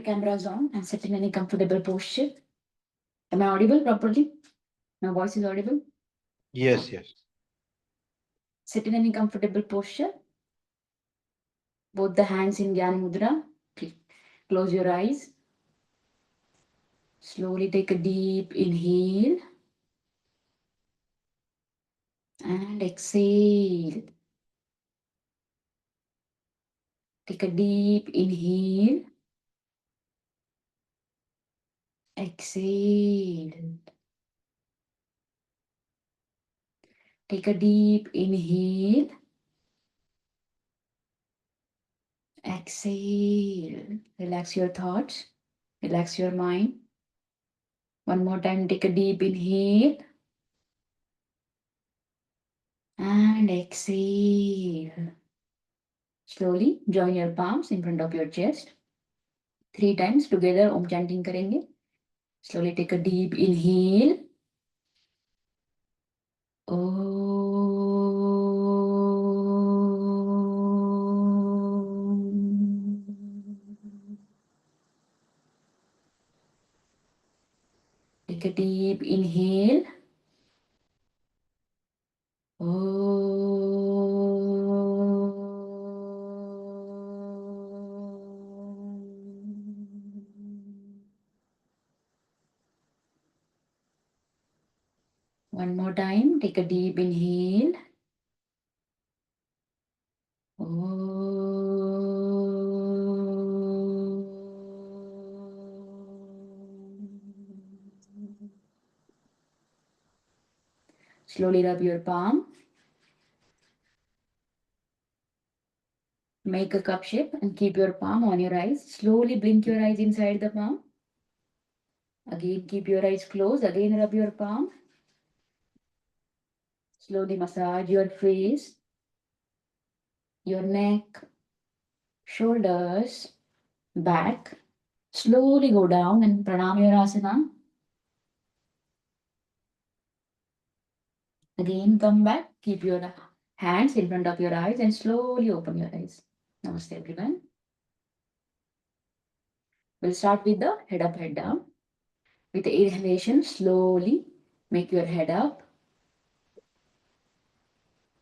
cameras on and sit in any comfortable posture. Am I audible properly? My voice is audible? Yes, yes. Sit in any comfortable posture. Both the hands in Gyan Mudra. Close your eyes. Slowly take a deep inhale and exhale. Take a deep inhale. Exhale. Take a deep inhale. Exhale. Relax your thoughts. Relax your mind. One more time, take a deep inhale. And exhale. Slowly join your palms in front of your chest. 3 times together Om chanting करेंगे. Slowly take a deep inhale. Take a deep inhale. One more time, take a deep inhale. Slowly rub your palm. Make a cup shape and keep your palm on your eyes. Slowly blink your eyes inside the palm. Again, keep your eyes closed. Again, rub your palm. Slowly massage your face, your neck, shoulders, back. Slowly go down and pranam your asana. Again, come back. Keep your hands in front of your eyes and slowly open your eyes. Namaste, everyone. We'll start with the head up, head down. With the inhalation, slowly make your head up.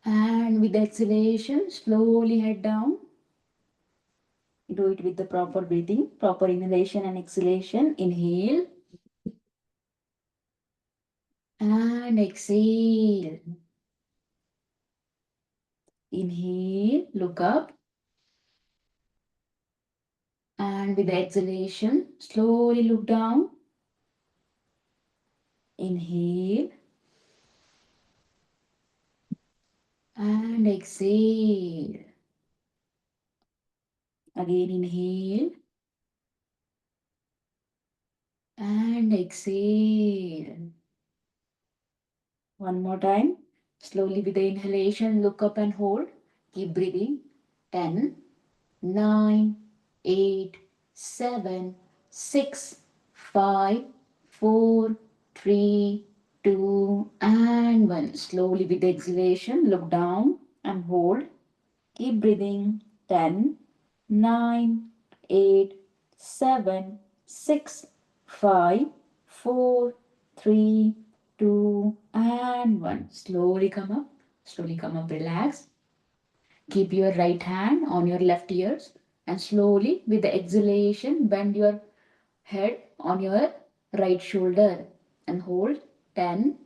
And with the exhalation, slowly head down. Do it with the proper breathing, proper inhalation and exhalation. Inhale. And exhale. Inhale, look up. And with the exhalation, slowly look down. Inhale. And exhale. Again, inhale. And exhale. One more time. Slowly with the inhalation, look up and hold. Keep breathing. 10, 9, 8, 7, 6, 5, 4, 3, 2, and 1. Slowly with the exhalation, look down and hold. Keep breathing. 10, 9, 8, 7, 6, 5, 4, 3, 2, and 1. Slowly come up. Slowly come up. Relax. Keep your right hand on your left ears and slowly with the exhalation bend your head on your right shoulder and hold 10,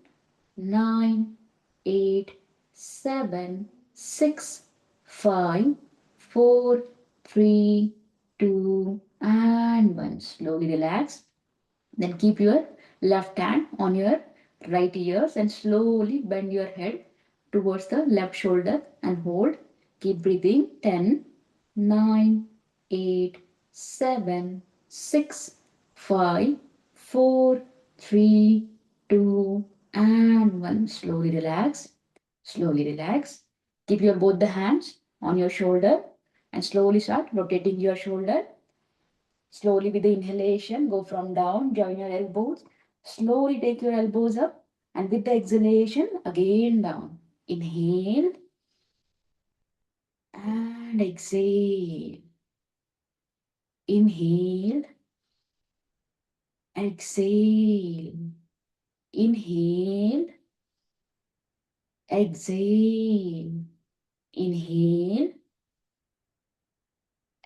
9, 8, 7, 6, 5, 4, 3, 2, and 1. Slowly relax. Then keep your left hand on your right ears and slowly bend your head towards the left shoulder and hold. Keep breathing. 10, 9, 8, 7, 6, 5, 4, 3, 2, and 1. Slowly relax. Slowly relax. Keep your both the hands on your shoulder and slowly start rotating your shoulder. Slowly with the inhalation, go from down, join your elbows. Slowly take your elbows up and with the exhalation, again down. Inhale and exhale. Inhale exhale, inhale, exhale, inhale,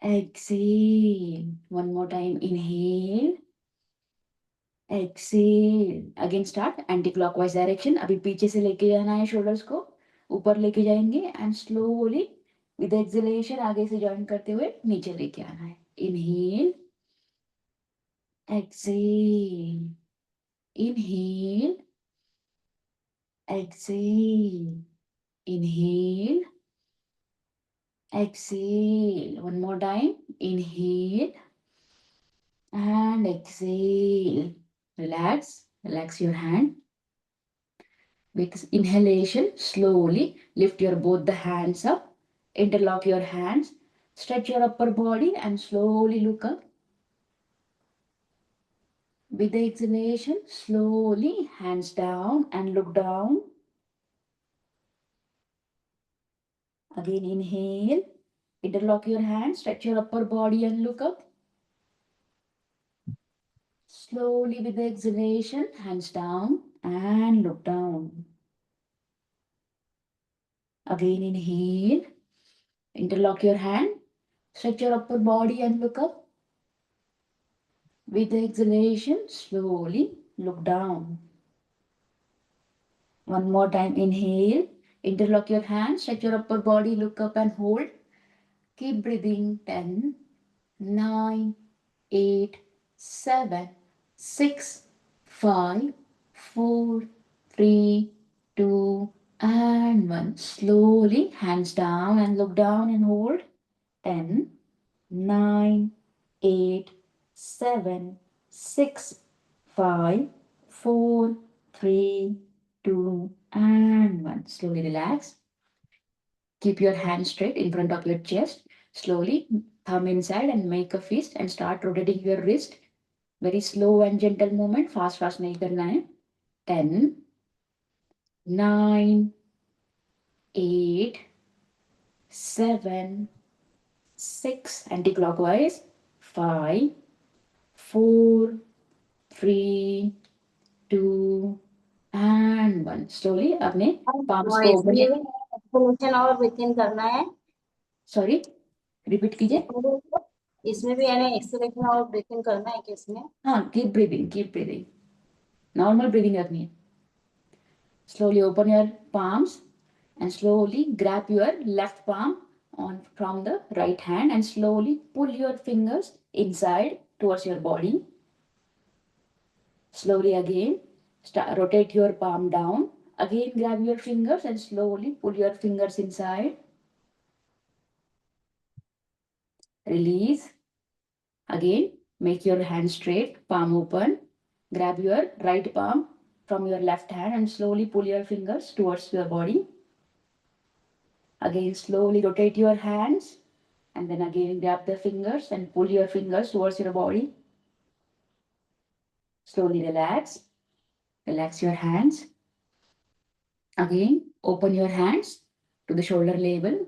exhale. One more time, inhale, exhale. Again start anti-clockwise direction. अभी पीछे से लेके जाना है shoulders को, ऊपर लेके जाएंगे and slowly with exhalation आगे से join करते हुए नीचे लेके आना है. Inhale, exhale, inhale, exhale, inhale, exhale. One more time, inhale and exhale. Relax your hand. With inhalation, slowly lift your both the hands up, interlock your hands, stretch your upper body and slowly look up. With the exhalation, slowly hands down and look down. Again, inhale, interlock your hands, stretch your upper body and look up. Slowly with the exhalation, hands down and look down. Again, inhale, interlock your hand, stretch your upper body and look up. With the exhalation, slowly look down. One more time, inhale, interlock your hands, stretch your upper body, look up and hold. Keep breathing. 10, 9, 8, 7, 6, 5, 4, 3, 2, and 1. Slowly, hands down and look down and hold. 10, 9, 8, 7, 6, 5, 4, 3, 2, and 1. Slowly relax. Keep your hands straight in front of your chest. Slowly, thumb inside and make a fist and start rotating your wrist. Very slow and gentle movement. Fast नहीं करना है. 10, 9, 8, 7, 6, anti-clockwise, 5, 4, 3, 2, and 1. Slowly अपने palms को open. इसमें भी explanation और within करना है. Sorry, repeat कीजिए. इसमें भी यानी एक्सप्लेनेशन और विथिन करना है कि इसमें. हाँ, keep breathing. Normal breathing रखनी है. Slowly open your palms and slowly grab your left palm on from the right hand and slowly pull your fingers inside towards your body. Slowly again, rotate your palm down. Again, grab your fingers and slowly pull your fingers inside. Release. Again, make your hand straight, palm open. Grab your right palm from your left hand and slowly pull your fingers towards your body. Again, slowly rotate your hands and then again grab the fingers and pull your fingers towards your body. Slowly relax. Relax your hands. Again, open your hands to the shoulder level.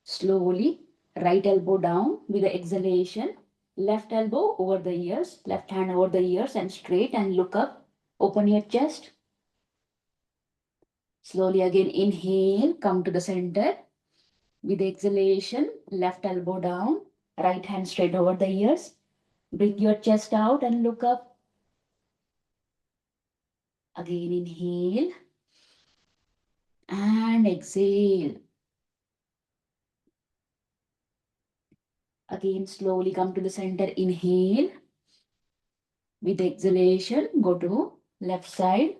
Slowly, right elbow down with the exhalation. Left elbow over the ears, left hand over the ears and straight and look up. Open your chest. Slowly again inhale, come to the center. With the exhalation, left elbow down, right hand straight over the ears. Bring your chest out and look up. Again inhale and exhale. Again slowly come to the center, inhale. With the exhalation, go to left side.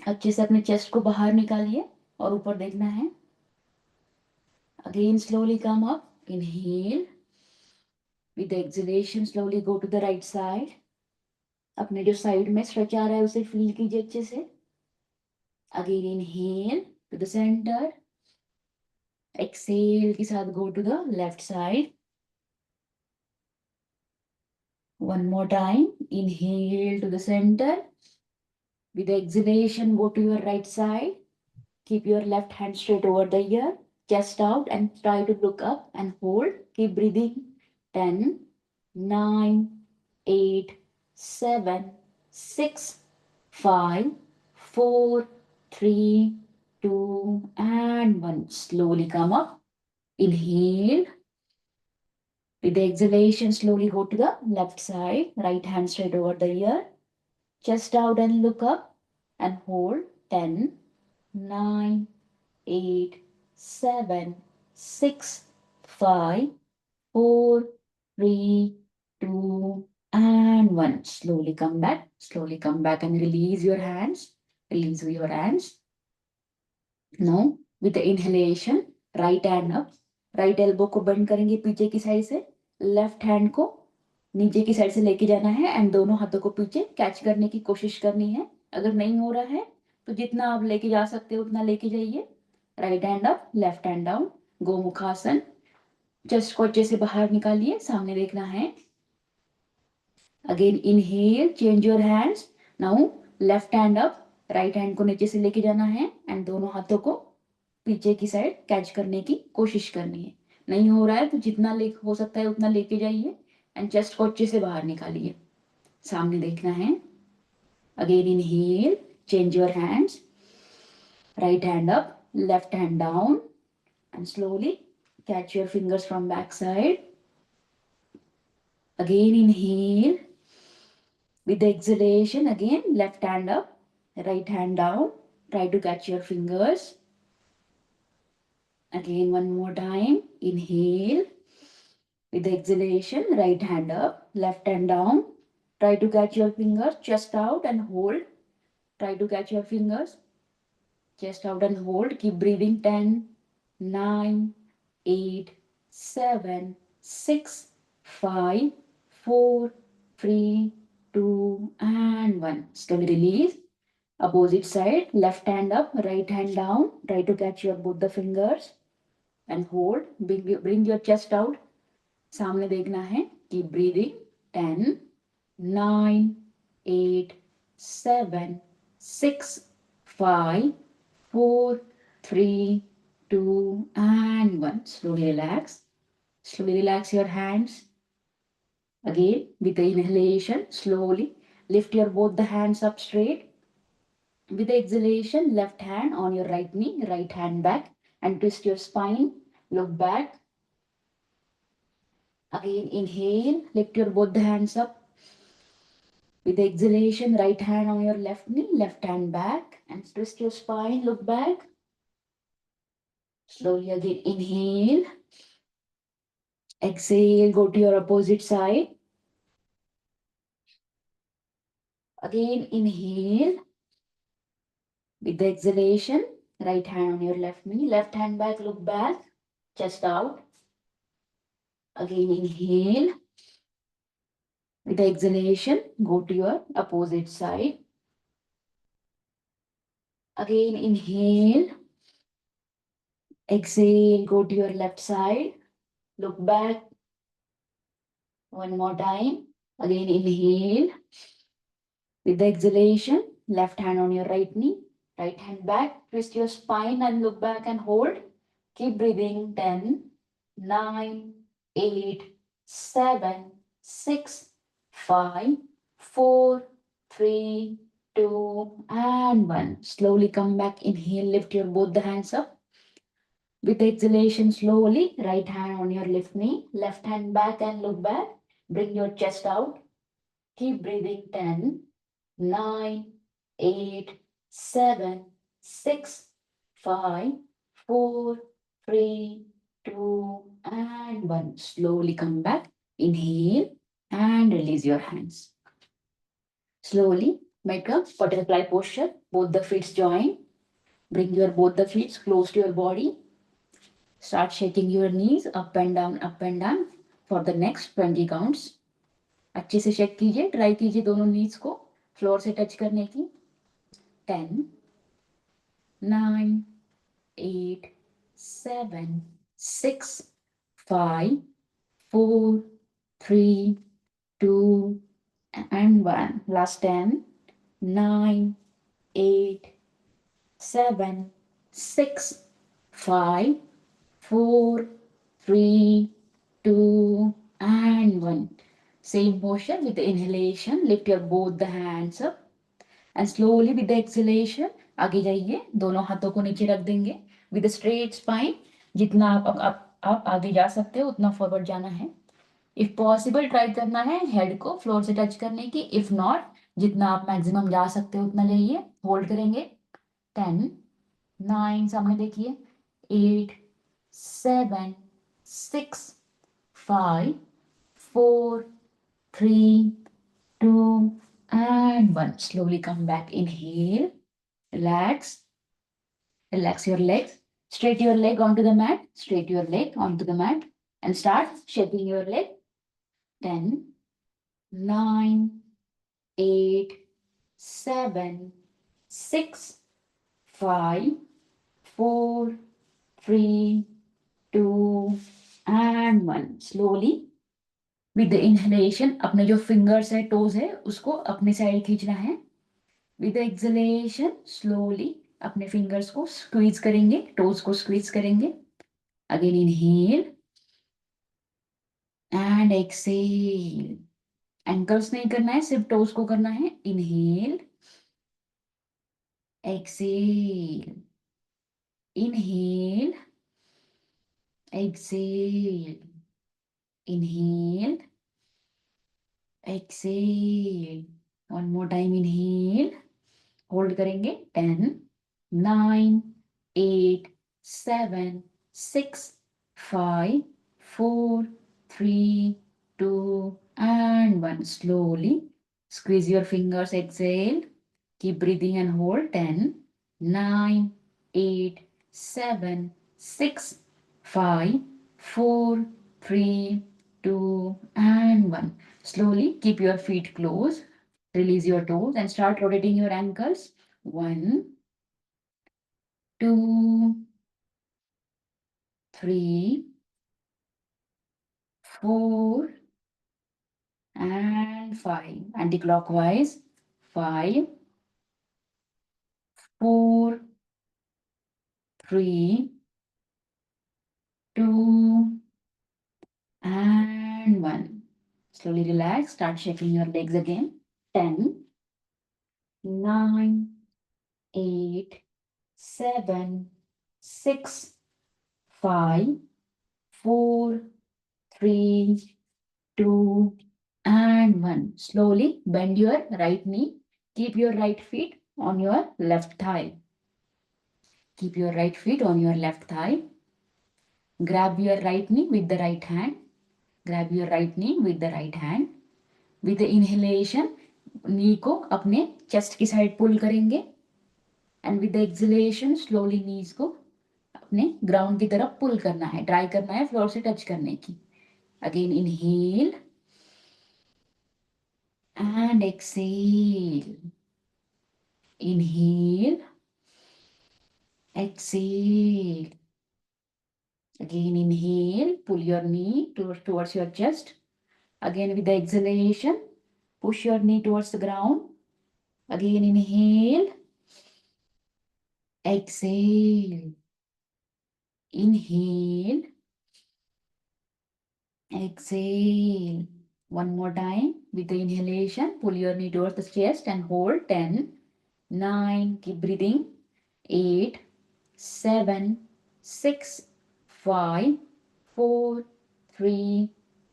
अच्छे से अपने chest को बाहर निकालिए और ऊपर देखना है. Again slowly come up, inhale. With the exhalation, slowly go to the right side. अपने जो साइड में स्ट्रेच आ रहा है उसे फील कीजिए अच्छे से. Again inhale to the center. Exhale के साथ go to the left side. One more time. Inhale to the center. With the exhalation, go to your right side. Keep your left hand straight over the ear, chest out, and try to look up and hold. Keep breathing. 10, 9, 8, 7, 6, 5, 4, 3, 2, and 1. Slowly come up. Inhale. With the exhalation, slowly go to the left side. Right hand straight over the ear. Chest out and look up and hold. 10, 9, 8, 7, 6, 5, 4, 3, 2, and 1. Slowly come back. Slowly come back and release your hands. Release your hands. Now, with the inhalation, right hand up. Right elbow को bend करेंगे पीछे की side से. Left hand को नीचे की side से लेके जाना है एंड दोनों हाथों को पीछे कैच करने की कोशिश करनी है. अगर नहीं हो रहा है तो जितना आप लेके जा सकते हो उतना लेके जाइए. Right hand up, left hand down, Gomukhasana. Chest को अच्छे से बाहर निकालिए, सामने देखना है. Again inhale, change your hands. Now left hand up, right hand को नीचे से लेके जाना है एंड दोनों हाथों को पीछे की साइड कैच करने की कोशिश करनी है. नहीं हो रहा है तो जितना हो सकता है उतना लेके जाइए एंड चेस्ट को अच्छे से बाहर निकालिए. सामने देखना है. Again inhale, change your hands. Right hand up, left hand down and slowly catch your fingers from back side. Again inhale. With the exhalation, again left hand up, right hand down. Try to catch your fingers. Again one more time. Inhale. With the exhalation, right hand up, left hand down. Try to catch your fingers, chest out and hold. Try to catch your fingers, chest out and hold. Keep breathing. 10, 9, 8, 7, 6, 5, 4, 3, 2, and 1. Slowly release. Opposite side, left hand up, right hand down. Try to catch your both the fingers and hold. Bring your chest out. सामने देखना है. Keep breathing. 10, 9, 8, 7, 6, 5, 4, 3, 2, and 1. Slowly relax. Slowly relax your hands. Again, with the inhalation, slowly lift your both the hands up straight. With the exhalation, left hand on your right knee, right hand back, and twist your spine. Look back. Again, inhale, lift your both the hands up. With the exhalation, right hand on your left knee, left hand back, and twist your spine, look back. Slowly again, inhale. Exhale, go to your opposite side. Again, inhale. With the exhalation, right hand on your left knee, left hand back, look back, chest out. Again, inhale. With the exhalation, go to your opposite side. Again, inhale. Exhale, go to your left side. Look back. One more time. Again, inhale. With the exhalation, left hand on your right knee, right hand back. Twist your spine and look back and hold. Keep breathing. 10, 9, 8, 7, 6, 5, 4, 3, 2, and 1. Slowly come back. Inhale, lift your both the hands up. With the exhalation, slowly, right hand on your left knee, left hand back and look back. Bring your chest out. Keep breathing. 10, 9, 8, 7, 6, 5, 4, 3, 2, and 1. Slowly come back. Inhale and release your hands. Slowly make a butterfly posture. Both the feet join. Bring your both the feet close to your body. Start shaking your knees up and down for the next 20 counts. अच्छे से shake कीजिए, try कीजिए दोनों नीज को floor से touch करने की. 10, 9, 8, 7, 6, 5, 4, 3, 2, and 1. Last 10, 9, 8, 7, 6, 5, 4, 3, 2, and 1. Same motion with the inhalation. Lift your both the hands up and slowly with the exhalation आगे जाइए, दोनों हाथों को नीचे रख देंगे with a straight spine. जितना आप आगे जा सकते हो उतना फॉरवर्ड जाना है. इफ पॉसिबल ट्राई करना है हेड को फ्लोर से टच करने की. इफ नॉट, जितना आप मैक्सिमम जा सकते हो उतना जाइए. होल्ड करेंगे. 10, 9, सामने देखिए. 8, 7, 6, 5, 4, 3, 2, and 1. Slowly come back. Inhale. Relax. Relax your legs. Straight your leg onto the mat. Straight your leg onto the mat. And start shaking your leg. 10, 9, 8, 7, 6, 5, 4, 3, 2, and 1. Slowly with the inhalation अपने जो fingers है, toes है, उसको अपने side खींचना है. With the exhalation slowly अपने fingers को squeeze करेंगे, toes को squeeze करेंगे. Again inhale and exhale. Ankles नहीं करना है, सिर्फ toes को करना है. Inhale, exhale, inhale, exhale, inhale, exhale. One more time. Inhale. Hold करेंगे. 10, 9, 8, 7, 6, 5, 4, 3, 2, and 1. Slowly squeeze your fingers. Exhale. Keep breathing and hold. 10, 9, 8, 7, 6, 5, 4, 3, 2, and 1. Slowly keep your feet closed. Release your toes and start rotating your ankles. 1, 2, 3, 4, and 5. Anti-clockwise. 5, 4, 3, 2, and 1. Slowly relax. Start shaking your legs again. 10, 9, 8, 7, 6, 5, 4, 3, 2, and 1. Slowly bend your right knee. Keep your right feet on your left thigh. Keep your right feet on your left thigh. Grab your right knee with the right hand. Grab your right knee with the right hand. With the inhalation, knee को अपने chest की side pull करेंगे. And with the exhalation, slowly knees को अपने ground की तरफ pull करना है. Try करना है floor से touch करने की. Again inhale and exhale. Inhale, exhale. Again inhale, pull your knee towards your chest. Again with the exhalation, push your knee towards the ground. Again inhale, exhale. Inhale, exhale. One more time with the inhalation, pull your knee towards the chest and hold. 10, 9, keep breathing. 8, 7, 6, 5, 4, 3,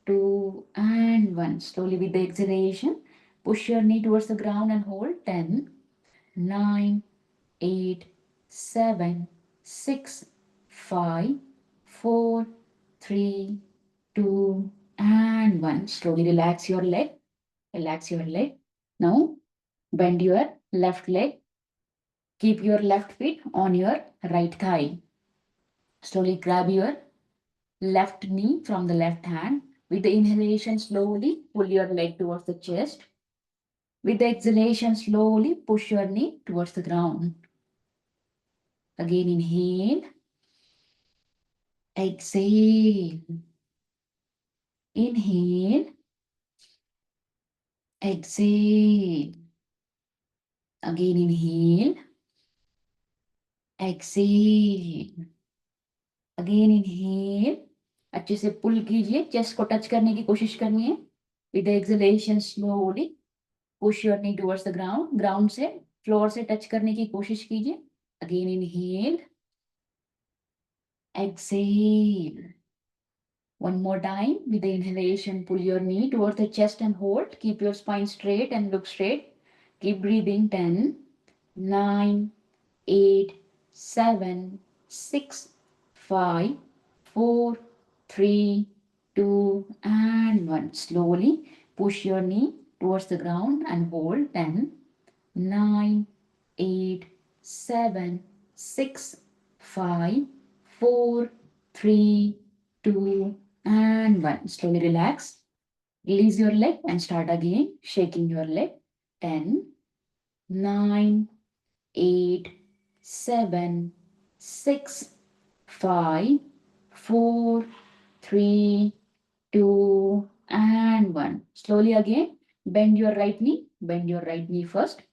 2, and 1. Slowly with the exhalation, push your knee towards the ground and hold. 10, 9, 8, 7, 6, 5, 4, 3, 2, and 1. Slowly relax your leg. Relax your leg. Now bend your left leg. Keep your left feet on your right thigh. Slowly grab your left knee from the left hand. With the inhalation, slowly pull your leg towards the chest. With the exhalation, slowly push your knee towards the ground. Again, inhale. Exhale. Inhale. Exhale. Again, inhale. Exhale. Again, inhale. अच्छे से पुल कीजिए, chest को touch करने की कोशिश करनी है. With the exhalation, slowly push your knee towards the ground. Ground से floor से touch करने की कोशिश कीजिए. Again inhale. Exhale. One more time. With the inhalation, pull your knee towards the chest and hold. Keep your spine straight and look straight. Keep breathing. 10, 9, 8, 7, 6, 5, 4, 3, 2, and 1. Slowly push your knee towards the ground and hold. 10, 9, 8, 7, 6, 5, 4, 3, 2, and 1. Slowly relax. Release your leg and start again, shaking your leg. 10, 9, 8, 7, 6, 5, 4, 3, 2, and 1. Slowly again, bend your right knee. Bend your right knee first.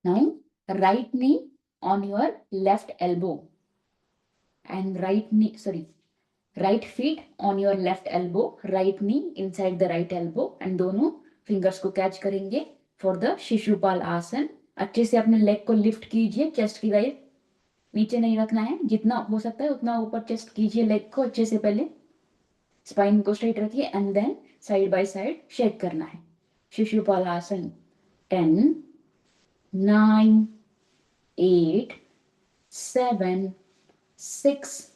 Now, right knee on your left elbow and right feet on your left elbow, right knee inside the right elbow and दोनों fingers को catch करेंगे for the Shishupal आसन. अच्छे से अपने leg को lift कीजिए, chest की राइट नीचे नहीं रखना है, जितना हो सकता है उतना ऊपर chest कीजिए leg को अच्छे से पहले, spine को straight रखिए and then side by side shake करना है. शिशुपाल आसन. 10, 9, 8, 7, 6,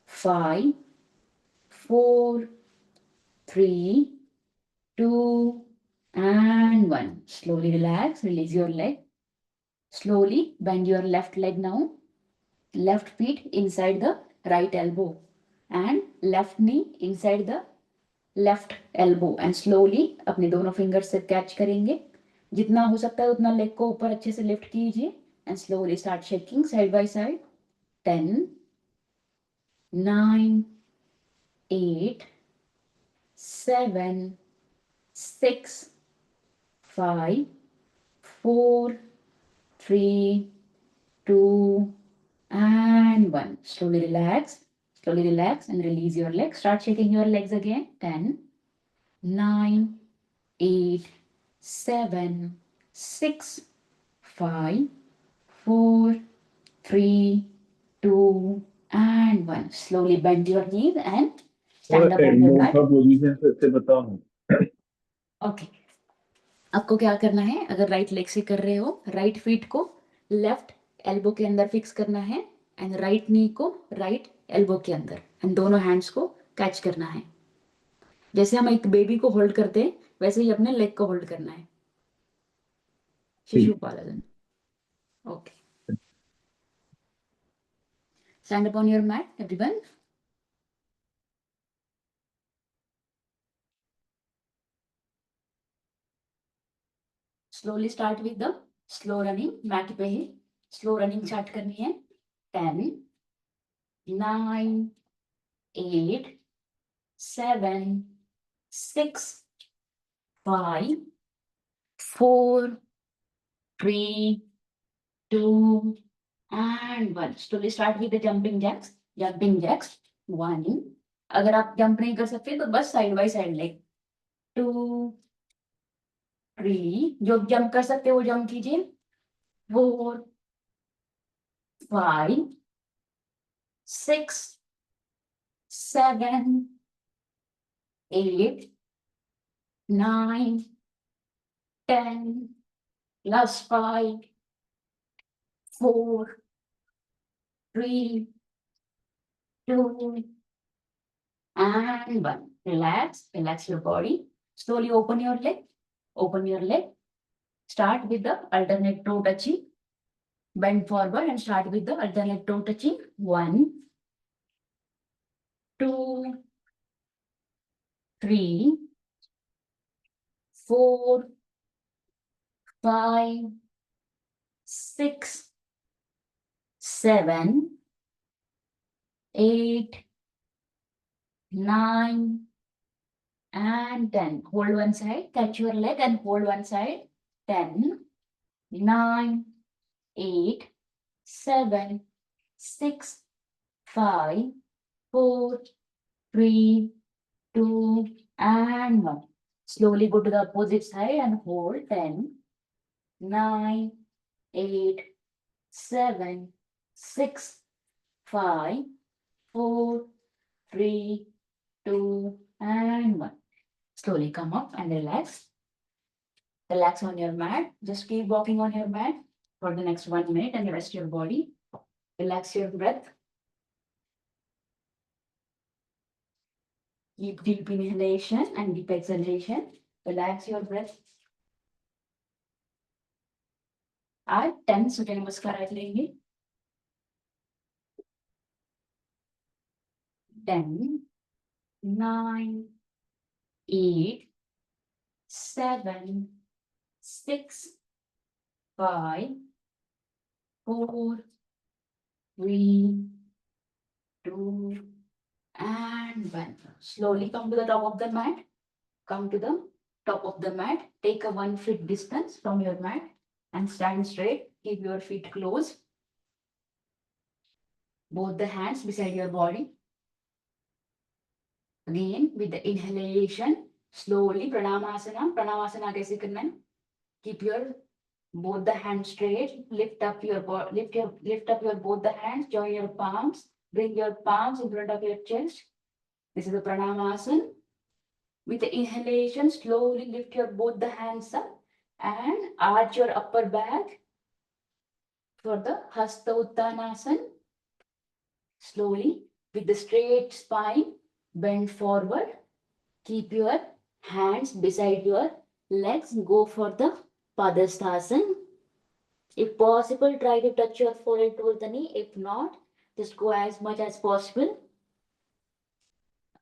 5, 4, 3, 2, and 1. Slowly relax, release your leg. Slowly bend your left leg now. Left feet inside the right elbow and left knee inside the left elbow and slowly अपने दोनों fingers से catch करेंगे. जितना हो सकता है उतना leg को ऊपर अच्छे से lift कीजिए and slowly start shaking side by side. 10, 9, 8, 7, 6, 5, 4, 3, 2, and 1. Slowly relax and release your legs. Start shaking your legs again. 10, 9, 8, 7, 6, 5, 4, 3, 2, and 1. Slowly bend your knees and stand up on your mat. Position से बताओ. Okay, आपको क्या करना है, अगर right leg से कर रहे हो, राइट फीट को लेफ्ट एल्बो के अंदर फिक्स करना है एंड राइट नी को राइट एल्बो के अंदर एंड दोनों हैंड्स को कैच करना है. जैसे हम एक बेबी को होल्ड करते हैं वैसे ही अपने लेग को होल्ड करना है. Shishupal. Okay, stand up on your mat, everyone. Slowly start with the slow running. Mat पे ही स्लो रनिंग स्टार्ट करनी है. 10, 9, 8, 7, 6, 5, 4, 3, 2, and 1. Slowly start with the jumping jacks. Jumping jacks. 1. अगर आप जंप नहीं कर सकते तो बस साइड बाय साइड लेग. 2, 3. जो जंप कर सकते वो जंप कीजिए. 4, 5, 6, 7, 8, 9, 10, plus 5, 4, 3, 2, and 1. Relax your body. Slowly open your leg. Start with the alternate toe touching. Bend forward and start with the alternate toe touching. 1, 2, 3, 4, 5, 6, 7, 8, 9, and 10. Hold one side, catch your leg and hold one side. 10, 9, 8, 7, 6, 5, 4, 3, 2, and 1. Slowly go to the opposite side and hold. 10, 9, 8, 7, 6, 5, 4, 3, 2, and 1. Slowly come up and relax. Relax on your mat. Just keep walking on your mat for the next 1 minute and rest your body. Relax your breath. Keep deep inhalation and deep exhalation. Relax your breath. आज 10 सूर्य नमस्कार लेंगे. 10, 9, 8, 7, 6, 5, 4, 3, 2, and 1. Slowly come to the top of the mat. Come to the top of the mat. Take a 1 foot distance from your mat and stand straight. Keep your feet closed. Both the hands beside your body. Again, with the inhalation, slowly Pranamasana. Pranamasana kaise karna hai? Keep your both the hands straight. Lift up your both the hands. Join your palms. Bring your palms in front of your chest. This is the Pranamasana. With the inhalation, slowly lift your both the hands up and arch your upper back for the Hasta Uttanasana. Slowly, with the straight spine, bend forward. Keep your hands beside your legs. Go for the Padasthasana. If possible, try to touch your forehead towards the knee. If not, just go as much as possible.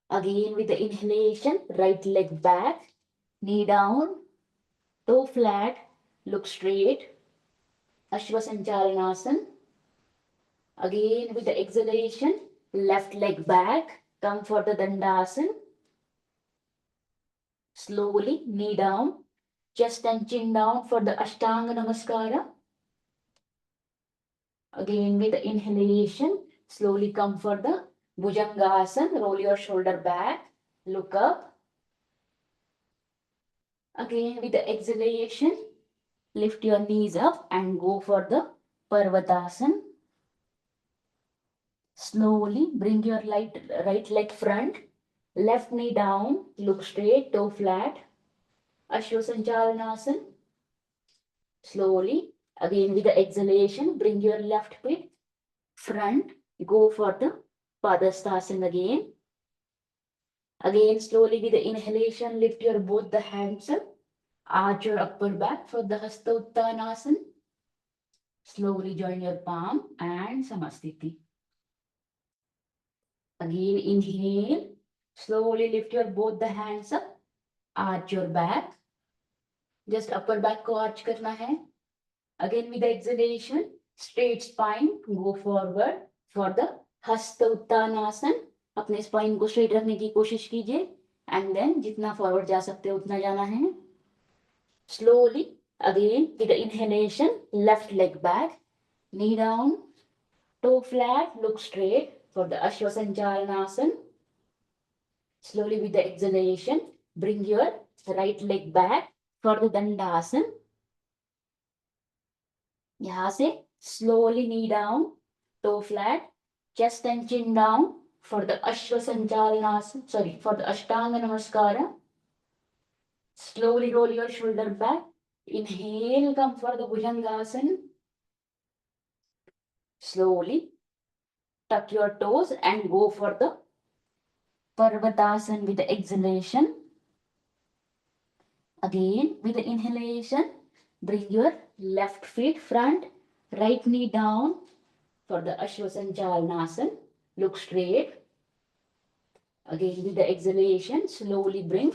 Again, with the inhalation, right leg back, knee down, toe flat, look straight. Ashwasanchalanasana. Again, with the exhalation, left leg back, come for the Dandasana. Slowly, knee down, chest and chin down for the Ashtanga Namaskara. Again, with the inhalation, slowly come for the Bhujangasana. Roll your shoulder back, look up. Again, with the exhalation, lift your knees up and go for the Parvatasana. Slowly bring your right leg front, left knee down, look straight, toe flat. Ashwasanchalanasana. Slowly, again with the exhalation, bring your left feet front, go for the Padasthasana again. Again, slowly with the inhalation, lift your both the hands up, arch your upper back for the Hasta Uttanasana. Slowly join your palm and Samasthiti. Again, inhale, slowly lift your both the hands up, arch your back. Just upper back को arch करना है. Again with the exhalation, straight spine, go forward for the Hasta Uttanasana. अपने spine को straight रखने की कोशिश कीजिए. And then जितना forward जा सकते हो उतना जाना है. Slowly, again with the inhalation, left leg back, knee down, toe flat, look straight for the Ashwasanchalanasana. Slowly with the exhalation, bring your right leg back for the Dandasana. यहाँ से slowly knee down, toe flat, chest and chin down for the Ashwasanchalanasana, for the Ashtanga Namaskara. Slowly roll your shoulder back. Inhale, come for the Bhujangasana. Slowly tuck your toes and go for the Parvatasana with the exhalation. Again, with the inhalation, bring your left feet front, right knee down for the Ashwasanchalanasana. Look straight. Again, with the exhalation, slowly bring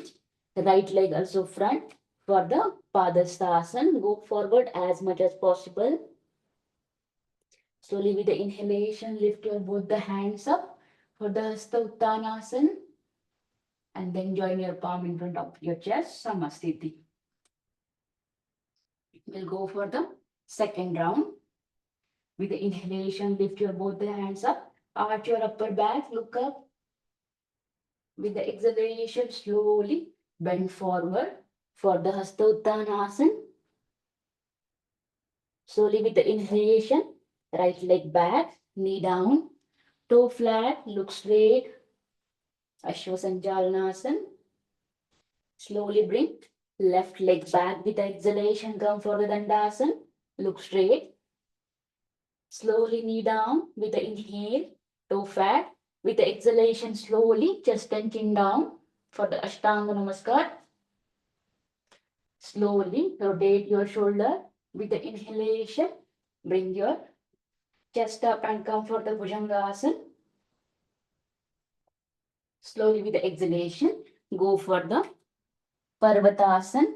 the right leg also front for the Padasthasana. Go forward as much as possible. Slowly with the inhalation, lift your both the hands up for the Hasta Uttanasana. And then join your palm in front of your chest, Samasthiti. We'll go for the second round. With the inhalation, lift your both the hands up, arch your upper back, look up. With the exhalation, slowly Bend forward for the Hasta Uttanasana. Slowly with the inhalation, right leg back, knee down, toe flat, look straight. Ashwasanchalanasana. Slowly bring left leg back with the exhalation, come for the Dandasana, look straight. Slowly knee down with the inhale, toe flat. With the exhalation, slowly chest and chin down for the Ashtanga Namaskar. Slowly rotate your shoulder with the inhalation. Bring your chest up and come for the Bhujangasana. Slowly with the exhalation, go for the Parvatasana.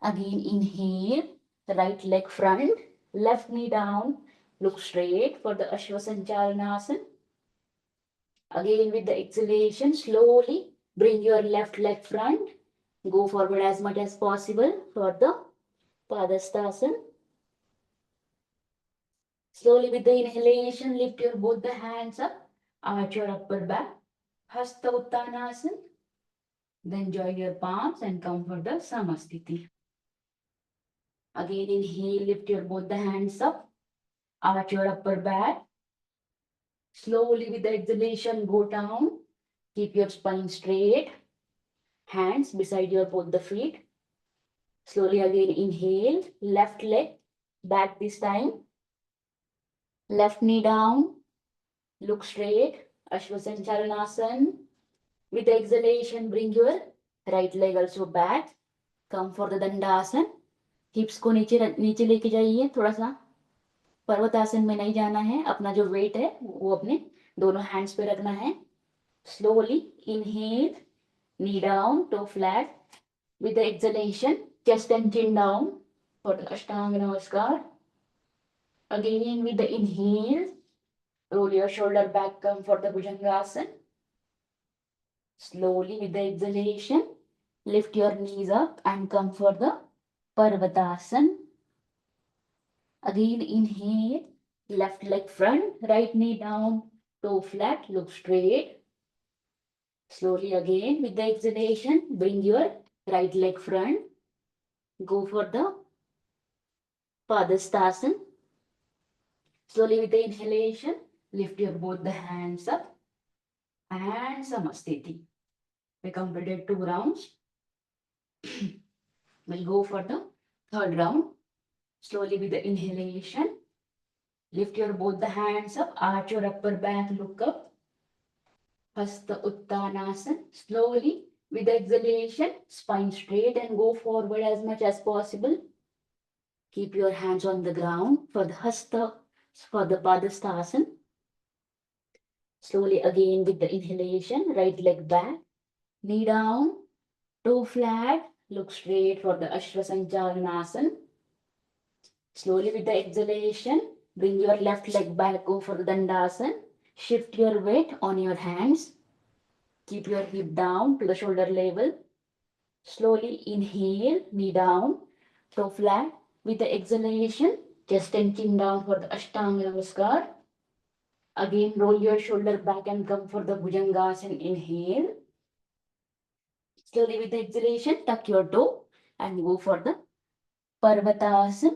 Again, inhale, right leg front, left knee down, look straight for the Ashwasanchalanasana. Again, with the exhalation, slowly bring your left leg front, go forward as much as possible for the Padastasana. Slowly with the inhalation, lift your both the hands up, arch your upper back, Hasta Uttanasana. Then join your palms and come for the Samastiti. Again, inhale, lift your both the hands up, arch your upper back. Slowly with the exhalation, go down. Keep your spine straight. Hands beside your both the feet. Slowly again inhale, left leg back this time. Left knee down. Look straight. Ashwasanchalanasana. With the exhalation, bring your right leg also back. Come for the Dandasana. हिप्स को नीचे नीचे लेके जाइए थोड़ा सा. पर्वतासन में नहीं जाना है. अपना जो वेट है वो अपने दोनों हैंड्स पे रखना है. Slowly inhale, knee down, toe flat. With the exhalation, chest and chin down for the Ashtanga Namaskar. Again with the inhale, roll your shoulder back, come for the Bhujangasana. Slowly with the exhalation, lift your knees up and come for the Parvatasana. Again inhale, left leg front, right knee down, toe flat, look straight. Slowly again with the exhalation, bring your right leg front, go for the Padastasana. Slowly with the inhalation, lift your both the hands up and Samastiti. We completed 2 rounds. We'll go for the 3rd round. Slowly with the inhalation, lift your both the hands up, arch your upper back, look up. Hasta Uttanasana. Slowly with the exhalation, spine straight and go forward as much as possible. Keep your hands on the ground for the Hasta, for the Padastasana. Slowly again with the inhalation, right leg back, knee down, toe flat, look straight for the Ashwasanchalanasana. Slowly with the exhalation, bring your left leg back, go for the Dandasana. Shift your weight on your hands. Keep your hip down to the shoulder level. Slowly inhale, knee down, toe flat. With the exhalation, chest and chin down for the Ashtanga Namaskar. Again, roll your shoulder back and come for the Bhujangasana. Inhale. Slowly with the exhalation, tuck your toe and go for the Parvatasana.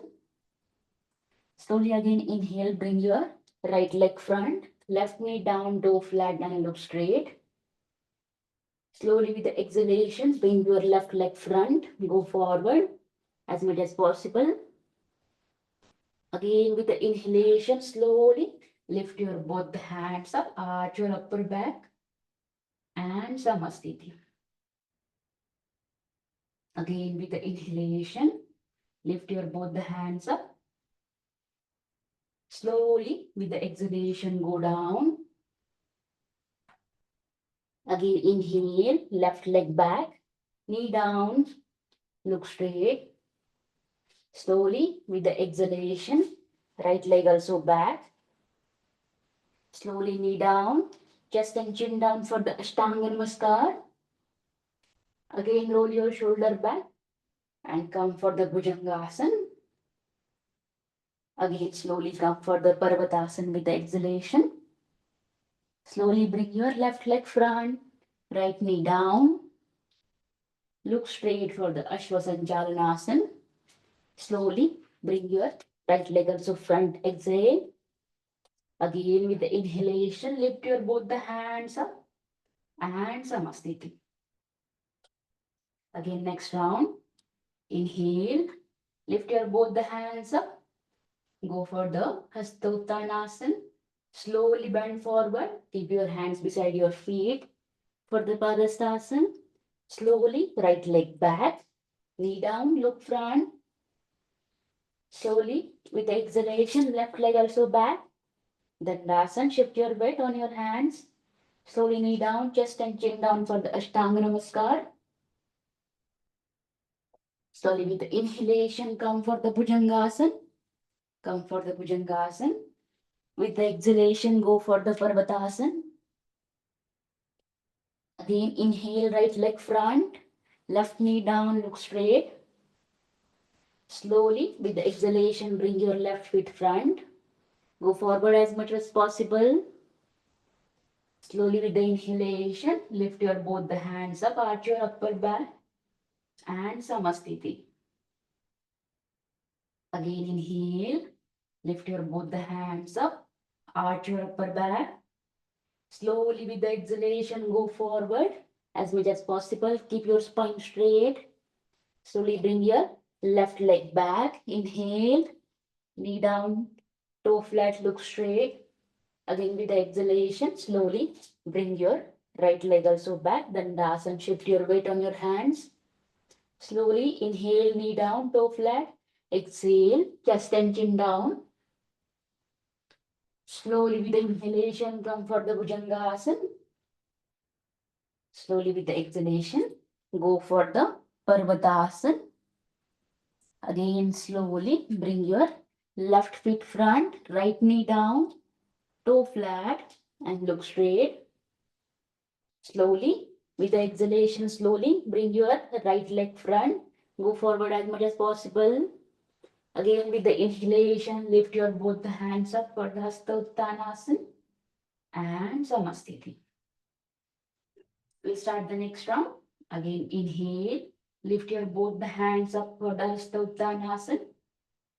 Slowly again inhale, bring your right leg front, left knee down, toe flat and look straight. Slowly with the exhalation, bring your left leg front, go forward as much as possible. Again with the inhalation, slowly lift your both the hands up, arch your upper back and Samastiti. Again with the inhalation, lift your both the hands up. Slowly with the exhalation, go down. Again inhale, left leg back, knee down, look straight. Slowly with the exhalation, right leg also back. Slowly knee down, chest and chin down for the Ashtanga Namaskar. Again roll your shoulder back and come for the Bhujangasana. Again slowly come for the Parvatasana with the exhalation. Slowly bring your left leg front, right knee down, Look straight for the Ashwasanchalanasana. Slowly bring your right leg also front. Exhale. Again with the inhalation, lift your both the hands up and Samasthiti. Again next round. Inhale. Lift your both the hands up. Go for the Hastottanasana. Slowly bend forward. Keep your hands beside your feet. For the Padastasana. Slowly right leg back. Knee down, look front. Slowly with the exhalation, left leg also back. Dandasana, shift your weight on your hands. Slowly knee down, chest and chin down for the Ashtanga Namaskar. Slowly with the inhalation, come for the Bhujangasana. Come for the Bhujangasana. With the exhalation, go for the Parvatasana. Again, inhale, right leg front. Left knee down, look straight. Slowly, with the exhalation, bring your left feet front. Go forward as much as possible. Slowly with the inhalation, lift your both the hands up, arch your upper back and Samasthiti. Again inhale, lift your both the hands up, arch your upper back. Slowly with the exhalation, go forward as much as possible. Keep your spine straight. Slowly bring your left leg back. Inhale, knee down, toe flat, look straight. Again with the exhalation, slowly bring your right leg also back. Dandasana, shift your weight on your hands. Slowly inhale, knee down, toe flat. Exhale, chest and chin down. Slowly with the inhalation, come for the Bhujangasana. Slowly with the exhalation, go for the Parvatasana. Again, slowly bring your left foot front, right knee down, toe flat, and look straight. Slowly, with the exhalation, slowly bring your right leg front. Go forward as much as possible. Again, with the inhalation, lift your both the hands up for the Hasta Uttanasana and Samasthiti. We'll start the next round. Again, inhale, lift your both the hands up for the Hasta Uttanasana.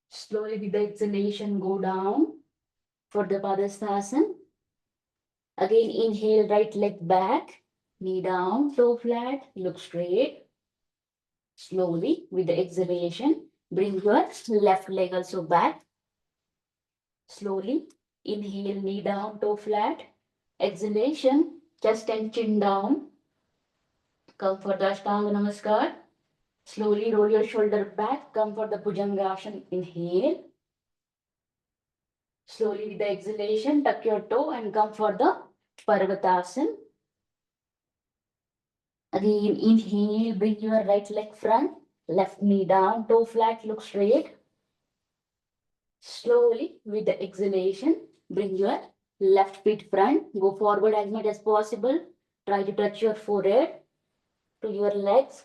Slowly, with the exhalation, go down for the Padastasana. Again, inhale, right leg back, knee down, toe flat, look straight. Slowly, with the exhalation, bring your left leg also back. Slowly, inhale, knee down, toe flat. Exhalation, chest and chin down. Come for the Ashtanga Namaskar. Slowly roll your shoulder back. Come for the Bhujangasana. Inhale. Slowly with the exhalation, tuck your toe and come for the Parvatasana. Again, inhale, bring your right leg front, left knee down, toe flat, look straight. Slowly, with the exhalation, bring your left feet front, go forward as much as possible. Try to touch your forehead to your legs,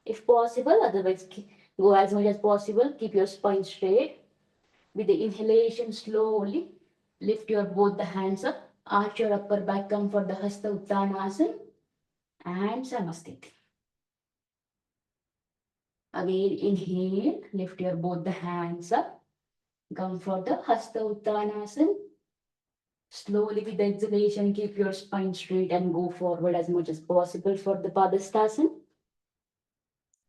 if possible. Otherwise, go as much as possible. Keep your spine straight. With the inhalation, slowly lift your both the hands up, arch your upper back, come for the Hasta Uttanasana and Samasthiti. Again, inhale, lift your both the hands up, come for the Hasta Uttanasana. Slowly with the exhalation, keep your spine straight and go forward as much as possible for the Padastasana.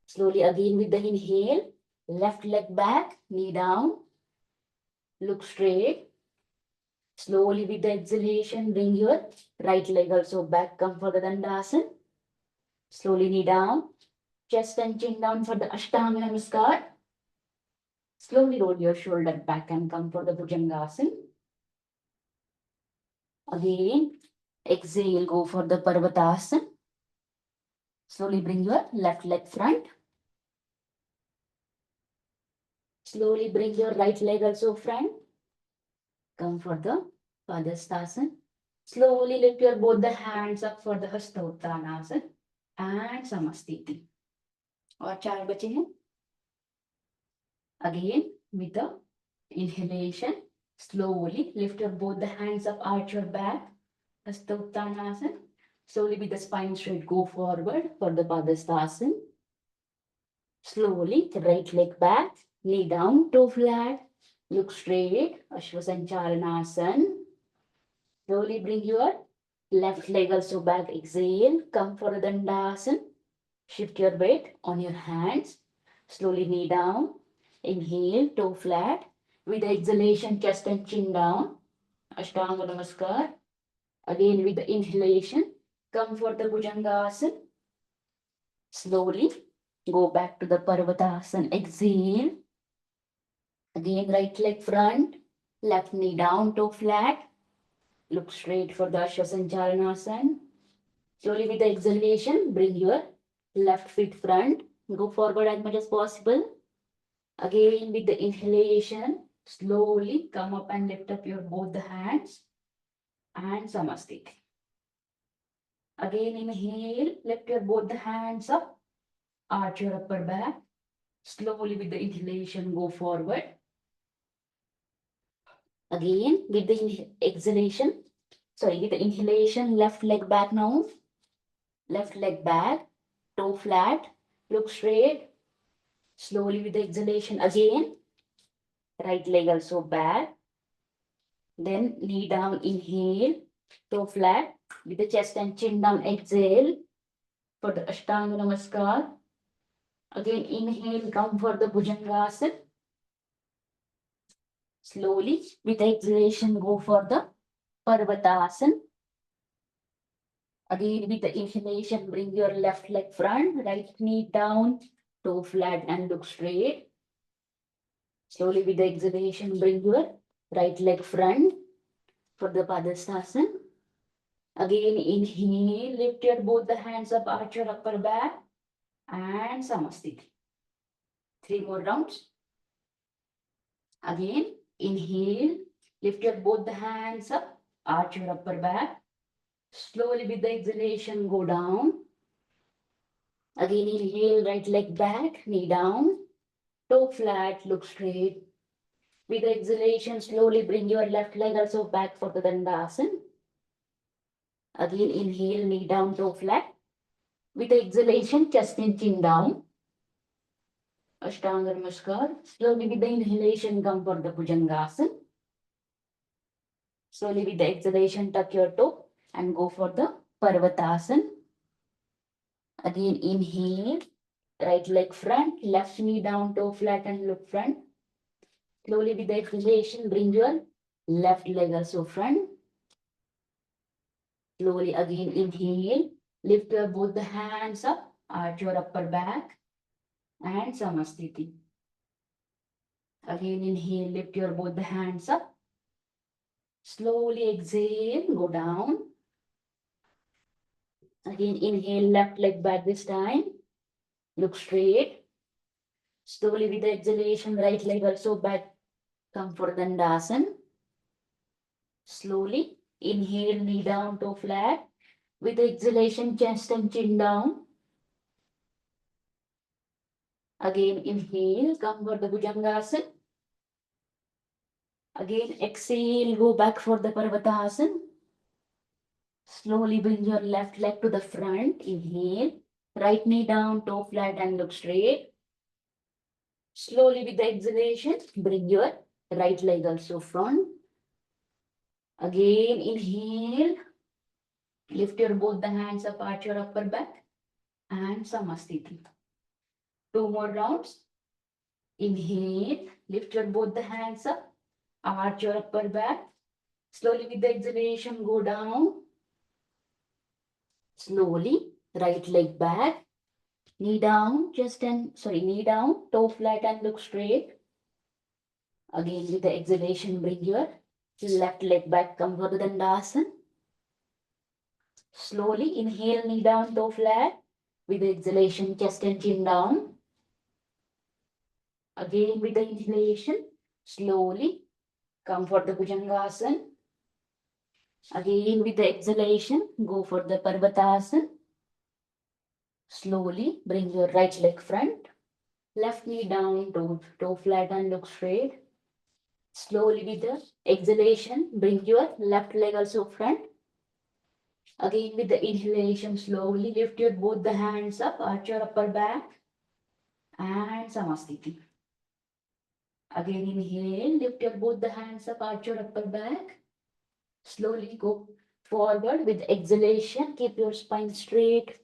Slowly again with the inhale, left leg back, knee down, look straight. Slowly with the exhalation, bring your right leg also back, come for the Dandasana. Slowly knee down, chest and chin down for the Ashtanga Namaskar. Slowly roll your shoulder back and come for the Bhujangasana. Again, exhale, go for the Parvatasana. Slowly bring your left leg front. Slowly bring your right leg also front. Come for the Padastasana. Slowly lift your both the hands up for the Hasta Uttanasana and Samasthiti. और 4 बचे हैं. Again, with the inhalation, slowly lift your both the hands up, arch your back, Hasta Uttanasana. Slowly with the spine straight, go forward for the Padastasana. Slowly, right leg back, knee down, toe flat, look straight, Ashwasancharanasana. Slowly bring your left leg also back, exhale, come for the Dandasana. Shift your weight on your hands. Slowly knee down, inhale, toe flat. With the exhalation, chest and chin down, Ashtanga Namaskar. Again with the inhalation, come for the Bhujangasana. Slowly go back to the Parvatasana. Exhale. Again, right leg front, left knee down, toe flat. Look straight for the Ashwasancharanasana. Slowly with the exhalation, bring your left feet front. Go forward as much as possible. Again with the inhalation, slowly come up and lift up your both the hands and Samasthiti. Again inhale, lift your both the hands up, arch your upper back. Slowly with the inhalation, go forward. Again with the exhalation, with the inhalation, left leg back now. Left leg back, toe flat, look straight. Slowly with the exhalation again, right leg also back. Then knee down, inhale, toe flat with the chest and chin down, exhale for the Ashtanga Namaskar. Again, inhale, come for the Bhujangasana. Slowly, with exhalation, go for the Parvatasana. Again, with the inhalation, bring your left leg front, right knee down, toe flat and look straight. Slowly, with the exhalation, bring your right leg front for the Padastasana. Again, inhale, lift your both the hands up, arch your upper back and Samasthiti. 3 more rounds. Again, inhale, lift your both the hands up, arch your upper back. Slowly with the exhalation, go down. Again, inhale, right leg back, knee down, toe flat, look straight. With the exhalation, slowly bring your left leg also back for the Dandasana. Again, inhale, knee down, toe flat. With the exhalation, chest and chin down. Ashtanga Namaskar. Slowly with the inhalation, come for the Bhujangasana. Slowly with the exhalation, tuck your toe and go for the Parvatasana. Again, inhale, right leg front, left knee down, toe flat and look front. Slowly with the exhalation, bring your left leg also front. Slowly again, inhale, lift your both the hands up, arch your upper back and Samasthiti. Again, inhale, lift your both the hands up. Slowly exhale, go down. Again, inhale, left leg back this time. Look straight. Slowly with the exhalation, right leg also back. Come for Dandasana. Slowly, inhale, knee down, toe flat. With the exhalation, chest and chin down. Again, inhale, come for the Bhujangasana. Again, exhale, go back for the Parvatasana. Slowly bring your left leg to the front. Inhale, right knee down, toe flat and look straight. Slowly with the exhalation, bring your right leg also front. Again, inhale, lift your both the hands up, arch your upper back and Samasthiti. 2 more rounds. Inhale, lift your both the hands up, arch your upper back. Slowly with the exhalation, go down. Slowly, right leg back, knee down, knee down, toe flat and look straight. Again with the exhalation, bring your left leg back, come for the Dandasana. Slowly inhale, knee down, toe flat. With the exhalation, chest and chin down. Again with the inhalation, slowly come for the Bhujangasana. Again with the exhalation, go for the Parvatasana. Slowly bring your right leg front, left knee down, toe flat and look straight. Slowly with the exhalation, bring your left leg also front. Again, with the inhalation, slowly lift your both the hands up, arch your upper back, and Samasthiti. Again, inhale, lift your both the hands up, arch your upper back. Slowly go forward with exhalation. Keep your spine straight.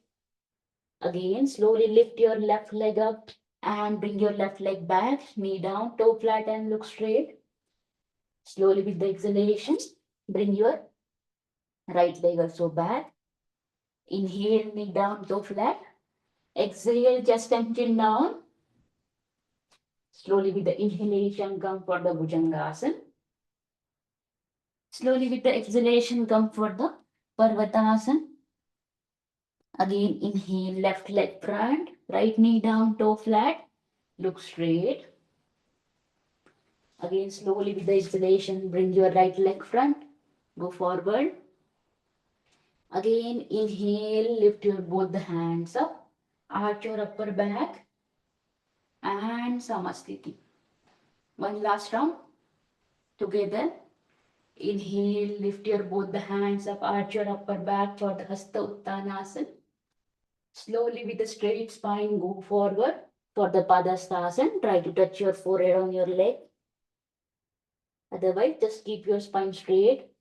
Again, slowly lift your left leg up and bring your left leg back, knee down, toe flat and look straight. Slowly with the exhalation, bring your right leg also back. Inhale, knee down, toe flat. Exhale, chest and chin down. Slowly with the inhalation, come for the Bhujangasana. Slowly with the exhalation, come for the Parvatasana. Again, inhale, left leg front, right knee down, toe flat, look straight. Again, slowly with the exhalation, bring your right leg front, go forward. Again, inhale, lift your both the hands up, arch your upper back, and Samasthiti. One last round, together. Inhale, lift your both the hands up, arch your upper back for the Hasta Uttanasana. Slowly with a straight spine, go forward for the Padasthasana. Try to touch your forehead on your leg. Otherwise, just keep your spine straight.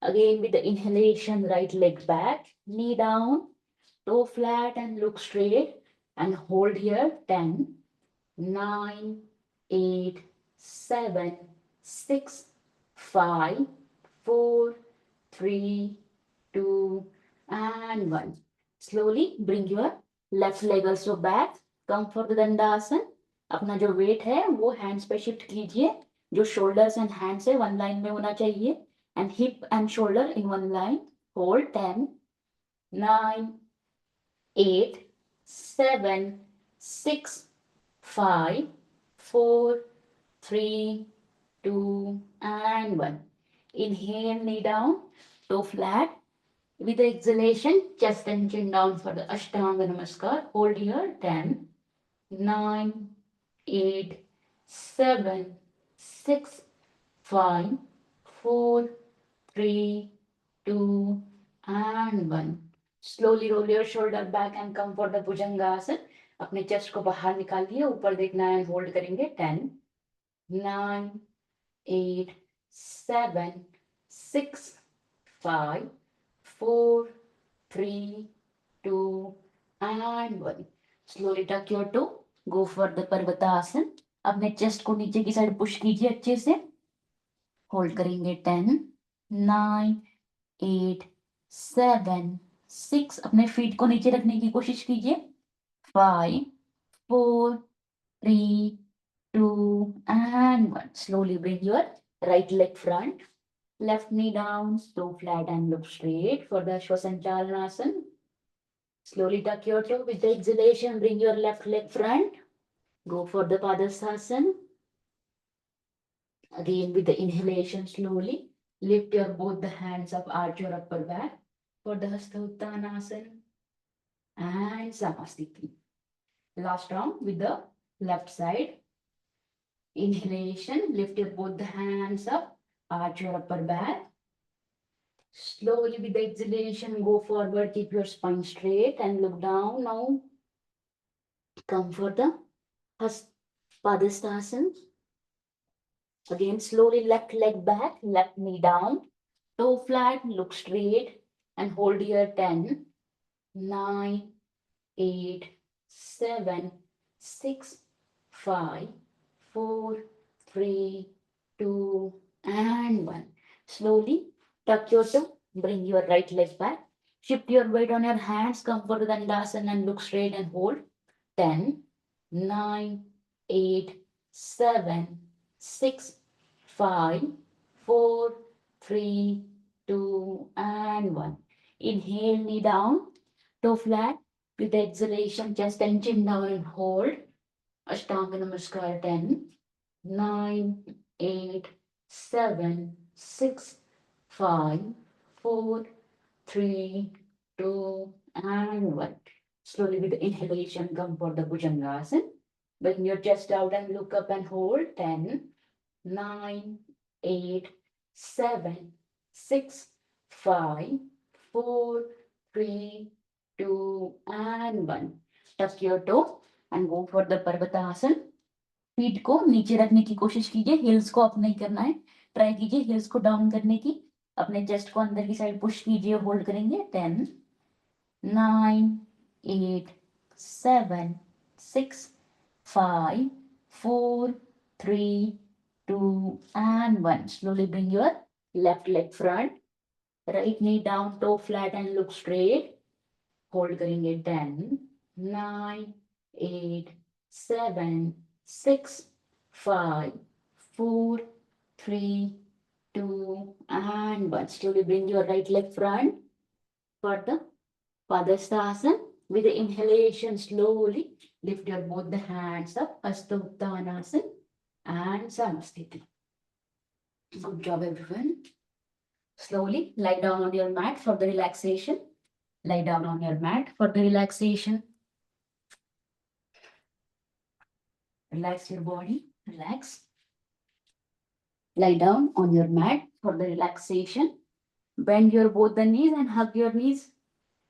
Again, with the inhalation, right leg back, knee down, toe flat and look straight. And hold here, 10, 9, 8, 7, 6, 5, 4, 3, 2, and 1. Slowly bring your left leg also back. Come for the Dandasana. अपना जो wait है वो hands पे shift कीजिए. जो shoulders and hands है one line में होना चाहिए. And hip and shoulder in one line. Hold 10, 9, 8, 7, 6, 5, 4, 3, 2, and 1. Inhale, knee down, toe flat. With the exhalation, chest and chin down for the Ashtanga Namaskar. Hold here, 10, 9, 8, 7, 6, 5, 4, 3, 2, and 1. Slowly roll your shoulder back and come for the Bhujangasana. अपने chest को बाहर निकालिए, ऊपर देखना है, hold करेंगे 10, 9, 8, 7, 6, 5, 4, 3, 2, and 1. Slowly tuck your toe. Go for the Parvatasana. अपने chest को नीचे की साइड पुश कीजिए अच्छे से. होल्ड करेंगे 10, 9, 8, 7, 6. अपने फीट को नीचे रखने की कोशिश कीजिए. 5, 4, 3, 2, and 1. Slowly bring your right leg front. Left knee down, toe flat and look straight for the Shvasanchalanasan. Slowly tuck your toe. With the exhalation, bring your left leg front. Go for the Padasthasana. Again, with the inhalation, slowly lift your both the hands up, arch your upper back for the Hasta Uttanasana and Samasthiti. Last round with the left side. Inhalation, lift your both the hands up, arch your upper back. Slowly with the exhalation, go forward, keep your spine straight and look down now. Come for the Padasthasana. Again, slowly left leg back, left knee down, toe flat, look straight and hold here 10, 9, 8, 7, 6, 5, 4, 3, 2, and 1. Slowly tuck your toe, bring your right leg back, shift your weight on your hands, come for the Dandasana and look straight and hold 10, 9, 8, 7, 6, 5, 4, 3, 2, and 1. Inhale, knee down, toe flat. With the exhalation, chest and chin down and hold. Ashtanga Namaskar 10, 9, 8, 7, 6, 5, 4, 3, 2, and 1. Slowly with the inhalation, come for the Bhujangasana. Bring your chest out and look up and hold 10, 9, 8, 7, 6, 5, 4, 3, 2, and 1. Tuck your toe and go for the Parvatasana. Feet को नीचे रखने की कोशिश कीजिए, hills को up नहीं करना है, ट्राई कीजिए हिल्स को डाउन करने की, अपने चेस्ट को अंदर की साइड पुश कीजिए, होल्ड करेंगे 10, 9, 8, 7, 6, 5, 4, 3, 2, and 1. Slowly bring your left leg front, right knee down, toe flat and look straight. Hold करेंगे 10, 9, 8, 7, 6, 5, 4, 3, 2, and 1. Slowly bring your right leg front for the Padasthasana. With the inhalation, slowly lift your both the hands up, Hasta Uttanasana and Samasthiti. Good job, everyone. Slowly lie down on your mat for the relaxation. Lie down on your mat for the relaxation. Relax your body, relax. Lie down on your mat for the relaxation. Bend your both the knees and hug your knees.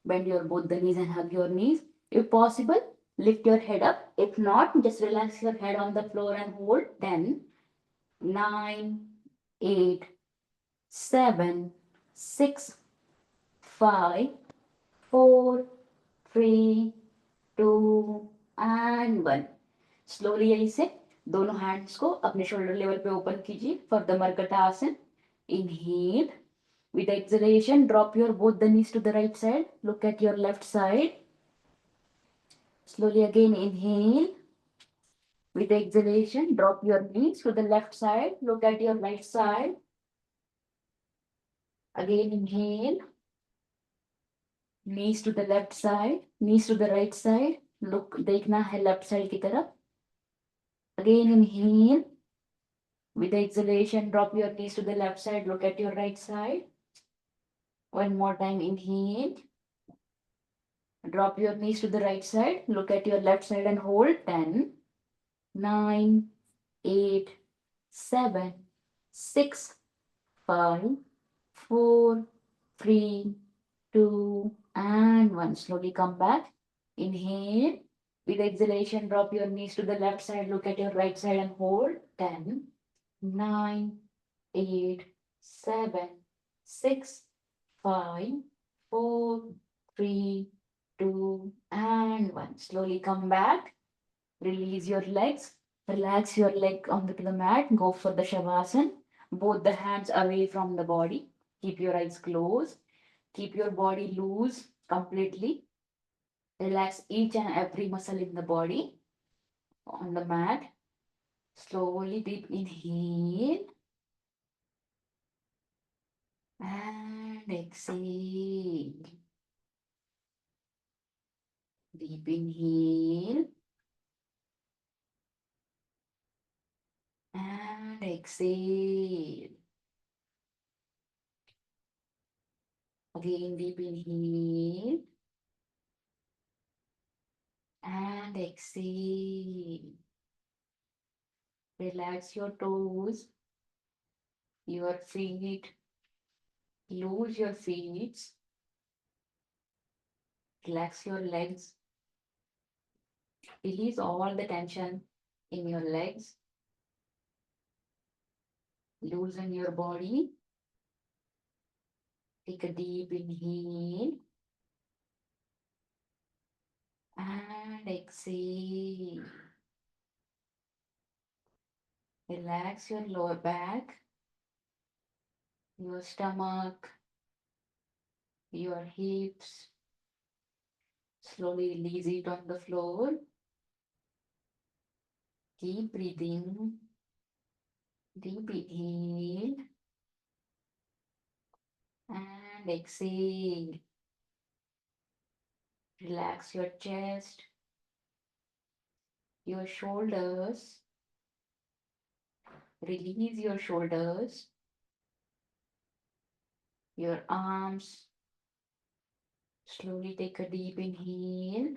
Bend your both the knees and hug your knees. If possible, lift your head up. If not, just relax your head on the floor and hold. 10, 9, 8, 7, 6, 5, 4, 3, 2, and 1. Slowly ऐसे दोनों hands को अपने shoulder level पे open कीजिए for the Markatasana. Inhale. With the exhalation, drop your both the knees to the right side. Look at your left side. Slowly again inhale. With the exhalation, drop your knees to the left side. Look at your right side. Again inhale. Knees to the left side, knees to the right side. Look, देखना है left side की तरफ. Again inhale. With the exhalation, drop your knees to the left side. Look at your right side. One more time, inhale. Drop your knees to the right side. Look at your left side and hold. 10, 9, 8, 7, 6, 5, 4, 3, 2, and 1. Slowly come back. Inhale. With exhalation, drop your knees to the left side. Look at your right side and hold. 10, 9, 8, 7, 6, 5, 4, 3, 2, and 1. Slowly come back. Release your legs. Relax your leg onto the mat. Go for the Shavasana. Both the hands away from the body. Keep your eyes closed. Keep your body loose completely. Relax each and every muscle in the body on the mat. Slowly deep inhale and exhale. Deep inhale and exhale. Again, deep inhale and exhale. Relax your toes, your feet. Loose your feet. Relax your legs. Release all the tension in your legs. Loosen your body. Take a deep inhale and exhale. Relax your lower back, your stomach, your hips. Slowly release it on the floor. Keep breathing. Deep inhale and exhale. Relax your chest, your shoulders. Release your shoulders, your arms. Slowly take a deep inhale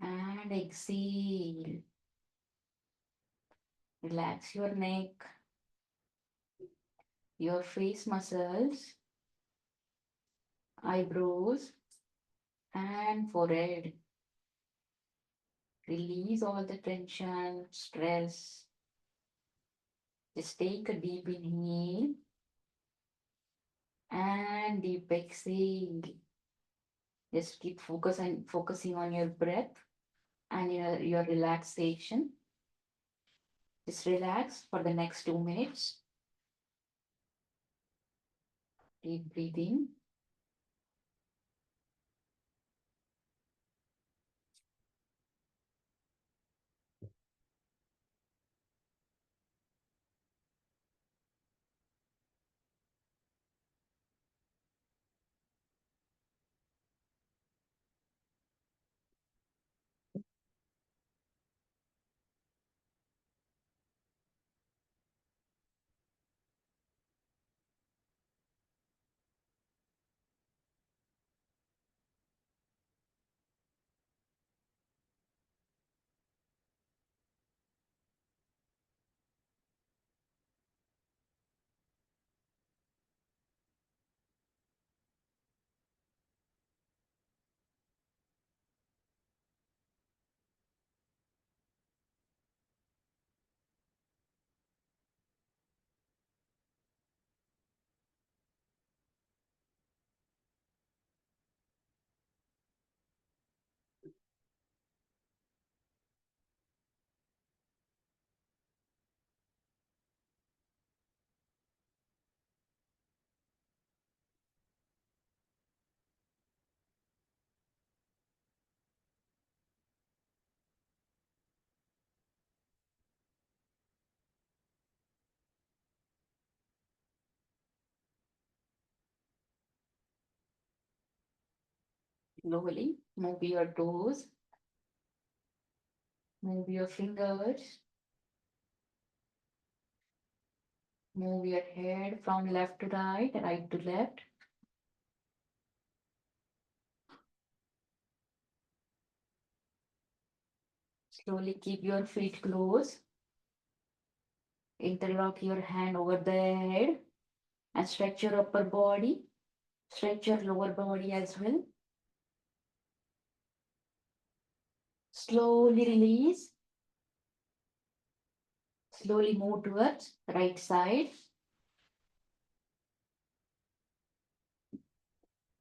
and exhale. Relax your neck, your face muscles, eyebrows, and forehead. Release all the tension, stress. Just take a deep inhale and deep exhale. Just keep focusing on your breath and your relaxation. Just relax for the next 2 minutes. Deep breathing. Slowly move your toes, move your fingers, move your head from left to right, right to left. Slowly keep your feet closed. Interlock your hand over the head and stretch your upper body. Stretch your lower body as well. Slowly release. Slowly move towards right side.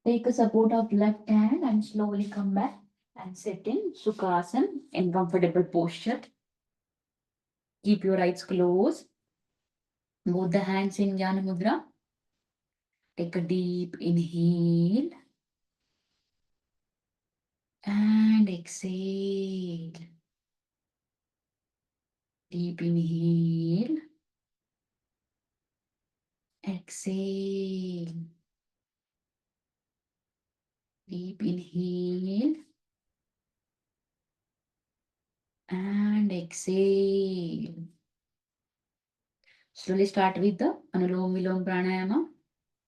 Take a support of left hand and slowly come back and sit in Sukhasana in comfortable posture. Keep your eyes closed. Both the hands in Jnana Mudra. Take a deep inhale and exhale. Deep inhale. Exhale. Deep inhale and exhale. Slowly start with the Anulom Vilom Pranayama.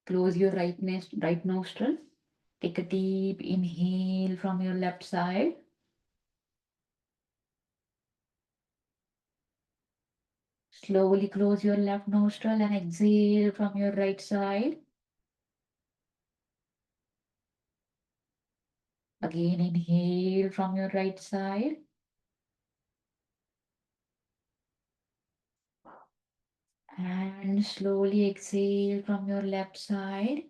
Close your right nostril. Take a deep inhale from your left side. Slowly close your left nostril and exhale from your right side. Again, inhale from your right side. And slowly exhale from your left side.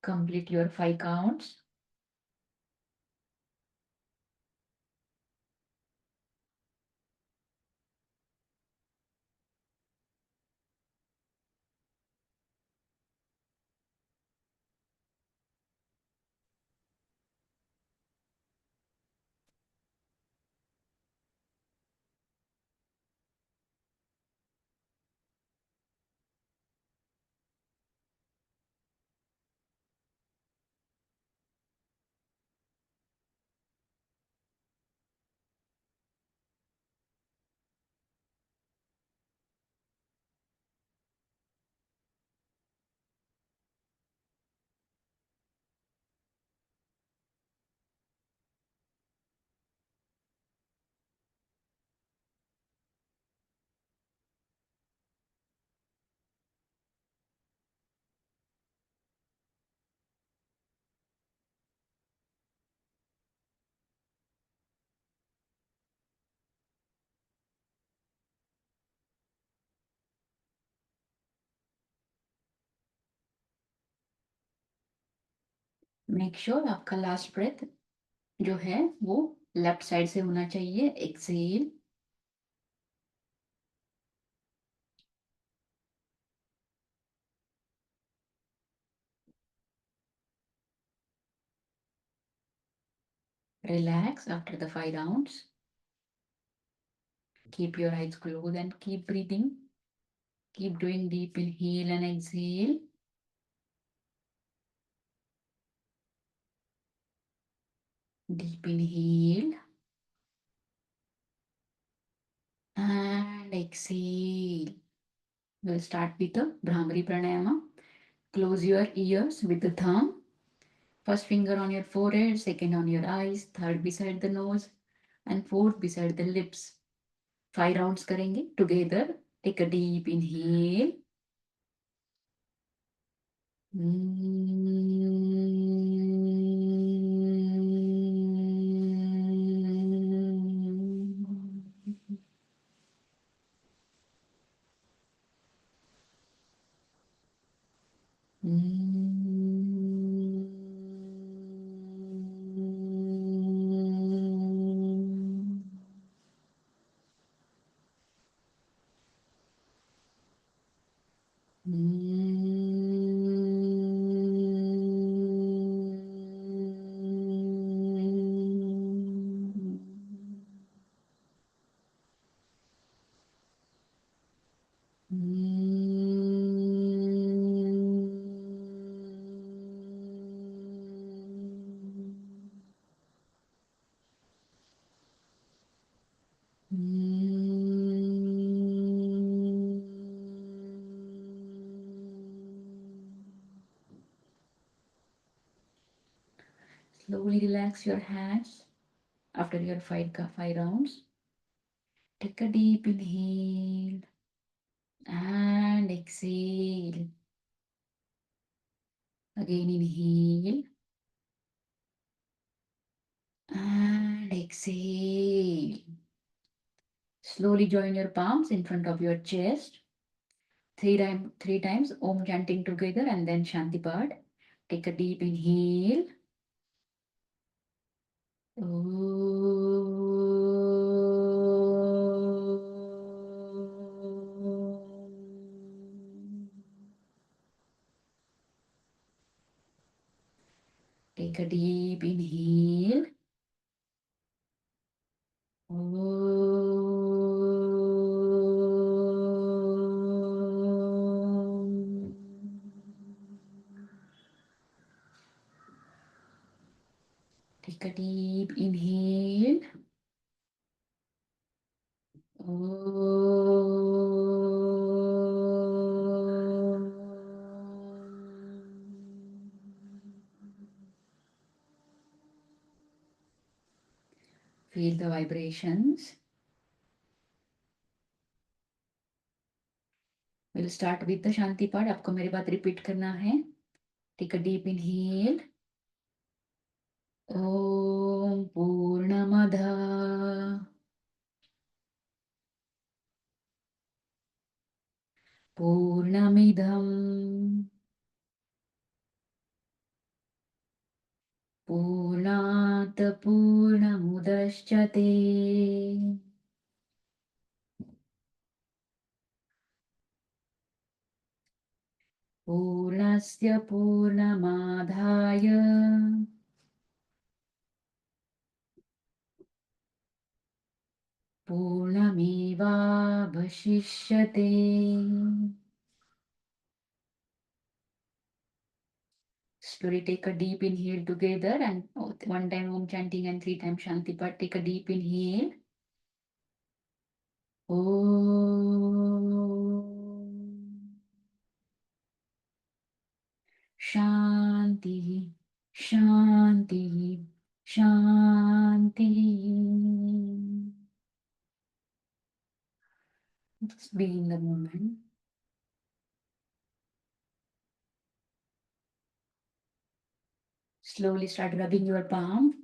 Complete your 5 counts. Make sure आपका last breath जो है वो left side से होना चाहिए. Excel. Relax after the 5 rounds. Keep your eyes closed and keep breathing. Keep doing deep inhale and exhale. Deep inhale and exhale. We'll start with the Brahmari Pranayama. Close your ears with the thumb. First finger on your forehead, second on your eyes, third beside the nose, and fourth beside the lips. 5 rounds करेंगे together. Take a deep inhale. Slowly relax your hands after your 5 rounds. Take a deep inhale and exhale. Again inhale and exhale. Slowly join your palms in front of your chest. Three times Om chanting together and then Shanti Pad. Take a deep inhale. Take a deep inhale. Take a deep inhale. Feel the vibrations. We'll start with the Shanti part. आपको मेरी बात repeat करना है. Take a deep inhale. ॐ पूर्णमदः पूर्णमिदं पूर्णात् पूर्णमुदश्यते पूर्णस्य पूर्णमादाय पूर्णमेवावशिष्यते. Slowly take a deep inhale together and one time Om chanting and 3 times Shanti Pat. Take a deep inhale. Om Shanti Shanti Shanti. Just be in the moment. Slowly start rubbing your palm.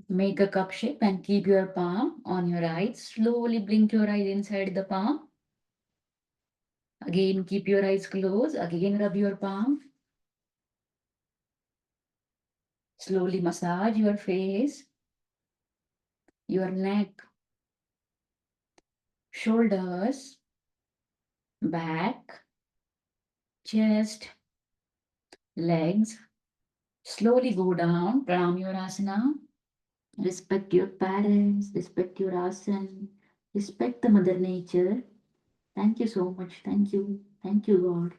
Make a cup shape and keep your palm on your eyes. Slowly blink your eyes inside the palm. Again, keep your eyes closed. Again, rub your palm. Slowly massage your face, your neck, shoulders, back, chest, legs. Slowly go down. Pranam your asana. Respect your parents. Respect your asana. Respect the Mother Nature. Thank you so much. Thank you. Thank you, God.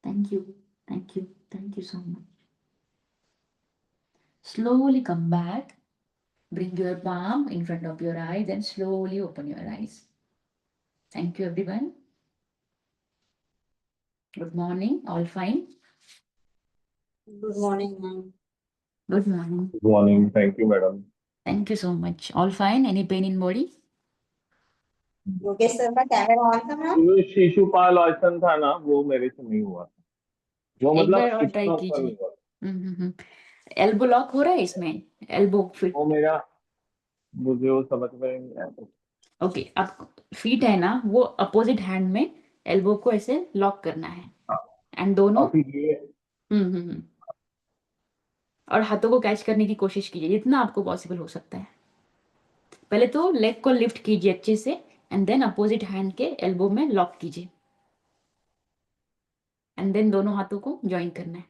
Thank you. Thank you. Thank you so much. Slowly come back. Bring your palm in front of your eyes and slowly open your eyes. Thank you, everyone. Good morning. All fine? Good morning, ma'am. Good morning. Good morning. Thank you, madam. Thank you so much. All fine? Any pain in body? Yogesh sir का camera on था ma'am? जो शिशुपाल आसन था ना वो मेरे से नहीं हुआ था। जो एक मतलब बार और ट्राई इतना ऊपर कीजिए। नहीं हुआ। एल्बो लॉक हो रहा है इसमें? Elbow fit? वो मेरा मुझे वो समझ में नहीं आया। ओके, आप फीट है ना, वो अपोजिट हैंड में एल्बो को ऐसे लॉक करना है एंड दोनों। और फिर ये हम्म। और हाथों को कैच करने की कोशिश कीजिए जितना आपको पॉसिबल हो सकता है। पहले तो लेग को लिफ्ट कीजिए अच्छे से एंड देन अपोजिट हैंड के एल्बो में लॉक कीजिए एंड देन दोनों हाथों को ज्वाइन करना है।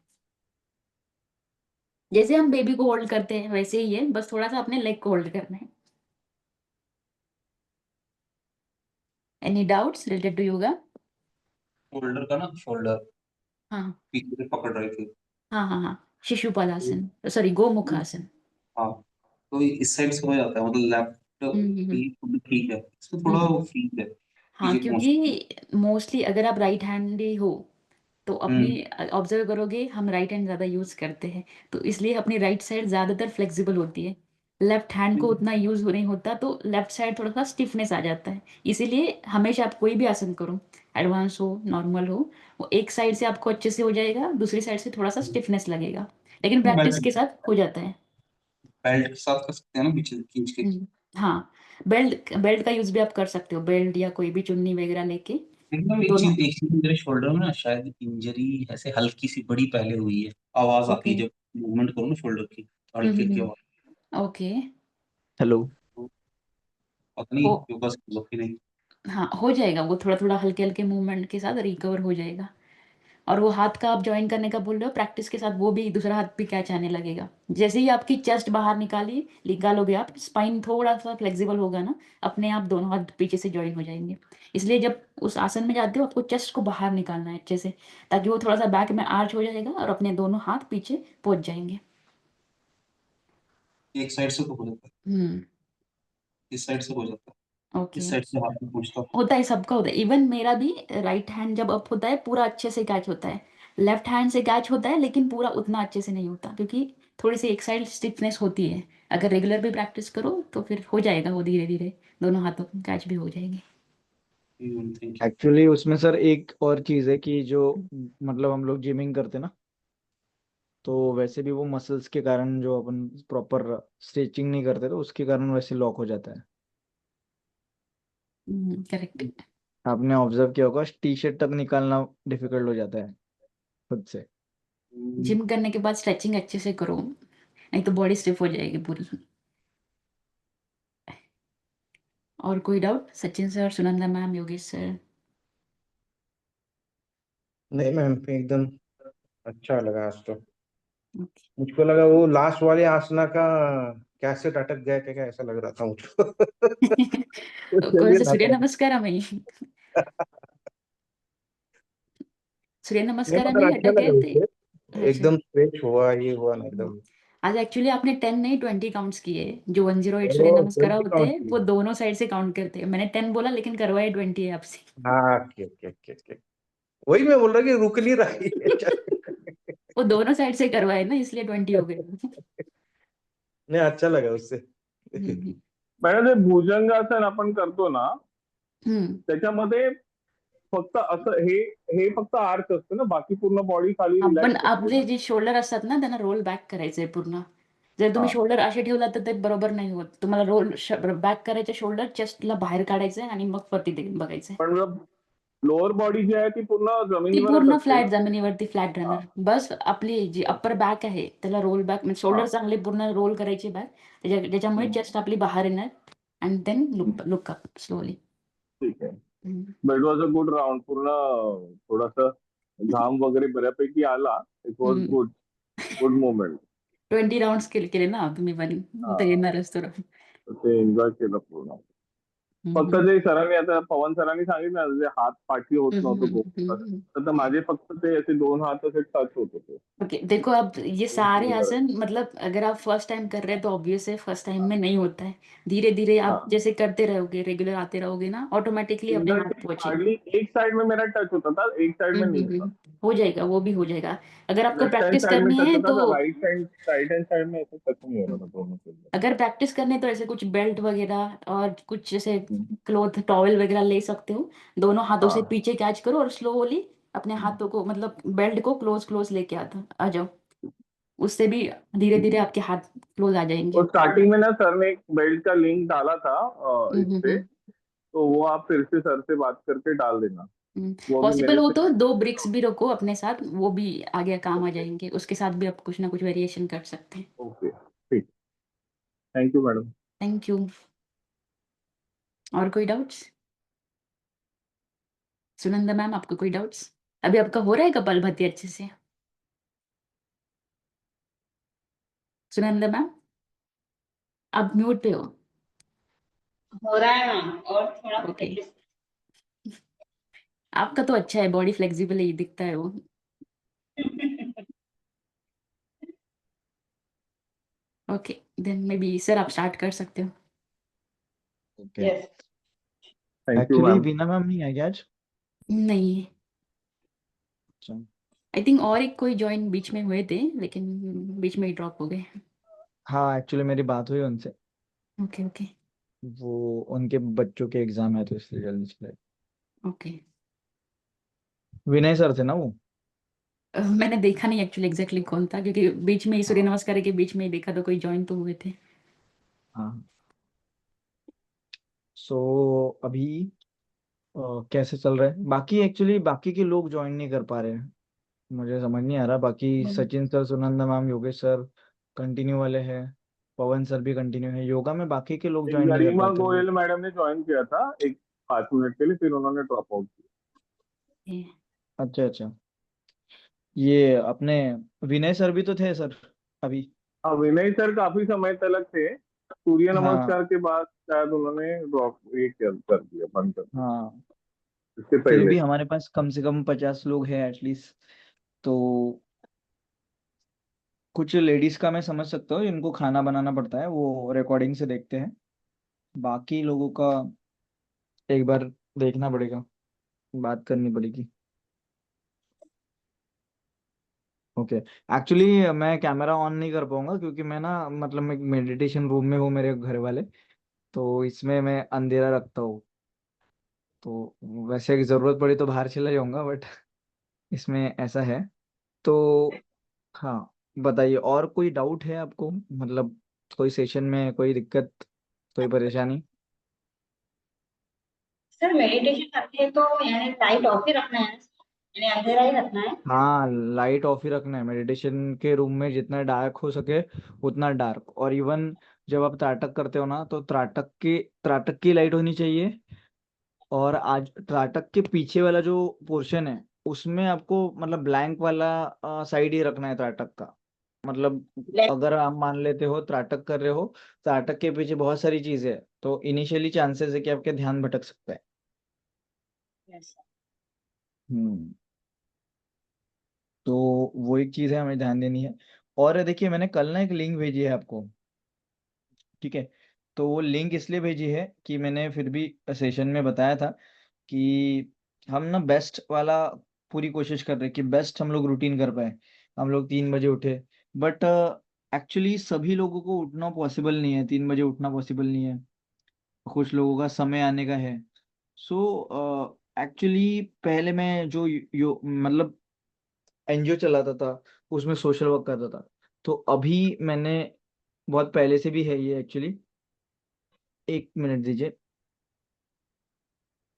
जैसे हम बेबी को होल्ड करते हैं वैसे ही है, बस थोड़ा सा अपने लेग को होल्ड करना है। Any doubts related to yoga? Shoulder का ना, शोल्डर हाँ पीछे से पकड़ रहे थे। हाँ, शिशुपालासन, सॉरी गोमुखासन। हाँ, तो इस साइड से हो जाता है, मतलब लेफ्ट हम्म। भी ठीक है, इसमें थोड़ा हम्म। वो ठीक है हाँ, पीछे पहुंच। क्योंकि मोस्टली अगर आप राइट हैंडी हो तो अपनी हम्म ऑब्जर्व करोगे हम राइट हैंड ज़्यादा यूज़ करते हैं, तो इसलिए अपनी राइट साइड ज़्यादातर फ्लेक्सिबल होती है। लेफ्ट हैंड को उतना यूज़ नहीं होता तो लेफ्ट साइड थोड़ा सा स्टिफनेस आ जाता है। इसीलिए हमेशा आप कोई भी आसन करो, एडवांस हो नॉर्मल हो, वो एक साइड से आपको अच्छे से हो जाएगा, दूसरी साइड से थोड़ा सा स्टिफनेस लगेगा, लेकिन प्रैक्टिस के बेल्ट साथ हो जाता है। बेल्ट के साथ कर सकते हैं ना, पीछे खींच के। हाँ, बेल्ट बेल्ट का यूज़ भी आप कर सकते हो, बेल्ट या कोई भी चुन्नी वगैरह लेके एकदम दोनों। एक चीज मेरे शोल्डर में ना शायद इंजरी ऐसे हल्की सी बड़ी पहले हुई है, आवाज आती ओके। है जब मूवमेंट करो ना शोल्डर की, हल्की हल्की आवाज। ओके। हेलो। तो पता नहीं हो योगा से कि नहीं। हाँ, हो जाएगा, वो थोड़ा थोड़ा हल्के हल्के मूवमेंट के साथ रिकवर हो जाएगा। और वो हाथ का आप ज्वाइन करने का बोल रहे हो, प्रैक्टिस के साथ वो भी दूसरा हाथ भी कैच आने लगेगा। जैसे ही आपकी चेस्ट बाहर निकालोगे आप, स्पाइन थोड़ा सा फ्लेक्सिबल होगा ना, अपने आप दोनों हाथ पीछे से ज्वाइन हो जाएंगे। इसलिए जब उस आसन में जाते हो आपको चेस्ट को बाहर निकालना है अच्छे से, ताकि वो थोड़ा सा बैक में आर्च हो जाएगा और अपने दोनों हाथ पीछे पहुंच जाएंगे। एक साइड से तो हो जाता हम्म। है, इस साइड से हो जाता है, ओके। इस साइड से हाथ में पूछता हूँ। होता है, सबका होता है, इवन मेरा भी। राइट हैंड जब अप होता है पूरा अच्छे से कैच होता है, लेफ्ट हैंड से कैच होता है लेकिन पूरा उतना अच्छे से नहीं होता, क्योंकि थोड़ी सी एक साइड स्टिफनेस होती है। अगर रेगुलर भी प्रैक्टिस करो तो फिर हो जाएगा, वो धीरे धीरे दोनों हाथों में कैच भी हो जाएंगे। Thank you. एक्चुअली उसमें सर एक और चीज है कि जो मतलब हम लोग जिमिंग करते ना, तो वैसे भी वो मसल्स के कारण जो अपन प्रॉपर स्ट्रेचिंग नहीं करते तो उसके कारण वैसे लॉक हो जाता है। करेक्ट। आपने ऑब्जर्व किया होगा टी शर्ट तक निकालना डिफिकल्ट हो जाता है खुद से। जिम करने के बाद स्ट्रेचिंग अच्छे से करो, नहीं तो बॉडी स्टिफ हो जाएगी पूरी। और कोई doubt? Sachin sir, Sunanda ma'am, Yogesh sir? नहीं मैम, एकदम अच्छा लगा आज तो। मुझको लगा वो लास्ट वाले आसना का कैसेट अटक गया क्या, क्या ऐसा लग रहा था मुझको। तो कौन चलिए से? ना सूर्य तो। नमस्कार में? सूर्य नहीं नमस्कार में मगर ही अच्छा अटक लगा गए थे। उससे, अच्छा। एकदम स्ट्रेच हुआ, ये हुआ ना एकदम। आज एक्चुअली आपने 10 नहीं 20 काउंट्स किए। जो 108 सूर्य ओ नमस्कार 20 होते काउंट हैं किए। वो दोनों साइड से काउंट करते हैं। मैंने 10 बोला लेकिन करवाए 20 है आपसे। हाँ के वही मैं बोल रहा कि रुक नहीं रही है। वो दोनों साइड से करवाए ना, इसलिए 20 हो गए। नहीं अच्छा लगा उससे। हम्म। मॅडम जे भुजंगासन आपण करतो ना हम्म। त्याच्यामध्ये फक्त असं हे हे फक्त आर्च असतं ना, बाकी पूर्ण बॉडी खाली पण रिलॅक्स असते आपले ना. जे शोल्डर असतात ना त्यांना रोल बॅक करायचंय पूर्ण. जर तुम्ही हा. शोल्डर असे ठेवला तर ते बरोबर नाही होत. तुम्हाला रोल बॅक करायचे, शोल्डर चेस्टला बाहेर काढायचंय आणि मग वरती बघायचंय. पण लोअर बॉडी जी आहे ती पूर्ण ती जमिनीवरच पूर्ण असते फ्लॅट ना? जमिनीवरती फ्लॅट हा, राहणार. बस आपली जी अप्पर बॅक आहे त्याला रोल बॅक म्हणजे हा. शोल्डर चांगले पूर्ण रोल करायचे बॅक, ज्याच्यामुळे हम्म, चेस्ट आपली बाहेर येणार. And then hmm. Look up slowly. ठीक आहे. But was a good round. पूर्ण थोडासा घाम वगैरे बऱ्यापैकी आला. It was good. Good moment. 20 rounds केले ना तुम्ही पण, हा, तर येणारच तर. ते एन्जॉय केलं पूर्ण. फक्त हम्म. जे सरांनी आता पवन सरांनी सांगितलं ना, जे हात पाठी होत नव्हतं खूप, तर माझे फक्त ते असे 2 हात असे टच होत होते. ओके देखो, अब ये सारे सुंदर. आसन मतलब अगर आप फर्स्ट टाइम कर रहे हैं तो ऑब्वियस है फर्स्ट टाइम में नहीं होता है. धीरे धीरे आप हाँ, जैसे करते रहोगे, रेगुलर आते रहोगे ना, ऑटोमेटिकली अपने हाथ पहुंचेंगे. हार्डली एक साइड में मेरा टच होता था, एक साइड में नहीं होता. हो जाएगा, वो भी हो जाएगा. अगर आपको लेफ्ट हैंड प्रैक्टिस साइड में करनी टच है होता तो, था, राइट हैंड साइड में ऐसे टच नहीं हो रहा था दोनों के अंदर. अगर प्रैक्टिस करनी है तो ऐसे कुछ बेल्ट वगैरह और कुछ जैसे हम्म. क्लॉथ टॉवल वगैरह ले सकते हो. दोनों हाथों से हाँ. पीछे कैच करो और स्लोली अपने हाथों को मतलब बेल्ट को क्लोज क्लोज लेके आ जाओ. उससे भी धीरे धीरे आपके हाथ क्लोज आ जाएंगे. और स्टार्टिंग में ना सर ने एक बेल्ट का लिंक डाला था इस पे, हम्म. तो वो आप फिर से सर से बात करके डाल देना. वो अभी पॉसिबल मेरे हो से. तो 2 ब्रिक्स भी रखो अपने साथ, वो भी आगे काम आ जाएंगे. उसके साथ भी आप कुछ ना कुछ वेरिएशन कर सकते हैं. ओके, ठीक. Thank you madam. Thank you. और कोई डाउट्स? सुनंदा मैम, आपको कोई डाउट्स? अभी आपका हो रहा है कपालभाति अच्छे से? सुनंदा मैम, आप म्यूट पे हो. हो रहा है मैम, और थोड़ा ओके. practice. आपका तो अच्छा है, बॉडी फ्लेक्सिबल ही दिखता है वो. Okay then maybe sir आप स्टार्ट कर सकते हो. Okay. Yes. Thank you actually ma'am. Veena ma'am नहीं आई आज. नहीं, अच्छा. आई थिंक और एक कोई ज्वाइन बीच में हुए थे लेकिन बीच में ही ड्रॉप हो गए. हाँ एक्चुअली मेरी बात हुई उनसे. ओके ओके वो उनके बच्चों के एग्जाम है तो इसलिए जल्दी चले. ओके. विनय सर थे ना वो. मैंने देखा नहीं एक्चुअली एग्जैक्टली कौन था, क्योंकि बीच में ही सूर्य नमस्कार के बीच में ही देखा तो कोई ज्वाइन तो हुए थे. हाँ. सो अभी कैसे चल रहा है बाकी. एक्चुअली बाकी के लोग ज्वाइन नहीं कर पा रहे हैं. मुझे समझ नहीं आ रहा. बाकी Sachin sir, Sunanda ma'am, Yogesh sir continue वाले हैं. पवन सर भी कंटिन्यू है. योगा में बाकी के लोग एक ज्वाइन नहीं कर गरिमा पाते वो. गोयल मैडम ने ज्वाइन किया था एक 5 मिनट के लिए, फिर उन्होंने ड्रॉप आउट किया. ये, अच्छा अच्छा. ये अपने विनय सर भी तो थे सर अभी. हाँ, विनय सर काफी समय तक थे. सूर्य हाँ नमस्कार के बाद शायद उन्होंने ड्रॉप कर दिया, बंद कर दिया. हाँ. इससे फिर पहले. भी हमारे पास कम से कम 50 लोग हैं एटलीस्ट. तो कुछ लेडीज का मैं समझ सकता हूँ जिनको खाना बनाना पड़ता है, वो रिकॉर्डिंग से देखते हैं. बाकी लोगों का एक बार देखना पड़ेगा, बात करनी पड़ेगी. ओके. एक्चुअली मैं कैमरा ऑन नहीं कर पाऊंगा क्योंकि मैं ना मतलब मैं मेडिटेशन रूम में हूँ मेरे घर वाले, तो इसमें मैं अंधेरा रखता हूँ. तो वैसे अगर जरूरत पड़ी तो बाहर चला जाऊंगा बट इसमें ऐसा है. तो हाँ, बताइए और कोई डाउट है आपको, मतलब कोई सेशन में कोई दिक्कत, कोई परेशानी. सर मेडिटेशन करते हैं तो यानी लाइट ऑफ ही रखना है, यानी अंधेरा ही रखना है. हाँ लाइट ऑफ ही रखना है. मेडिटेशन के रूम में जितना डार्क हो सके उतना डार्क. और इवन जब आप त्राटक करते हो ना तो त्राटक की लाइट होनी चाहिए. और आज त्राटक के पीछे वाला जो पोर्शन है उसमें आपको मतलब ब्लैंक वाला साइड ही रखना है त्राटक का. मतलब Left. अगर आप मान लेते हो त्राटक कर रहे हो, त्राटक के पीछे बहुत सारी चीजें है, तो इनिशियली चांसेस है कि आपके ध्यान भटक सकता है. Yes. हम्म. तो वो एक चीज है हमें ध्यान देनी है. और देखिए मैंने कल ना एक लिंक भेजी है आपको, ठीक है. तो वो लिंक इसलिए भेजी है कि मैंने फिर भी सेशन में बताया था कि हम ना बेस्ट वाला पूरी कोशिश कर रहे हैं कि बेस्ट हम लोग रूटीन कर पाए. हम लोग 3 बजे उठे, बट एक्चुअली सभी लोगों को उठना पॉसिबल नहीं है. 3 बजे उठना पॉसिबल नहीं है. कुछ लोगों का समय आने का है. सो एक्चुअली पहले मैं जो यो मतलब एनजीओ चलाता था उसमें सोशल वर्क करता था. तो अभी मैंने बहुत पहले से भी है ये एक्चुअली. 1 मिनट दीजिए.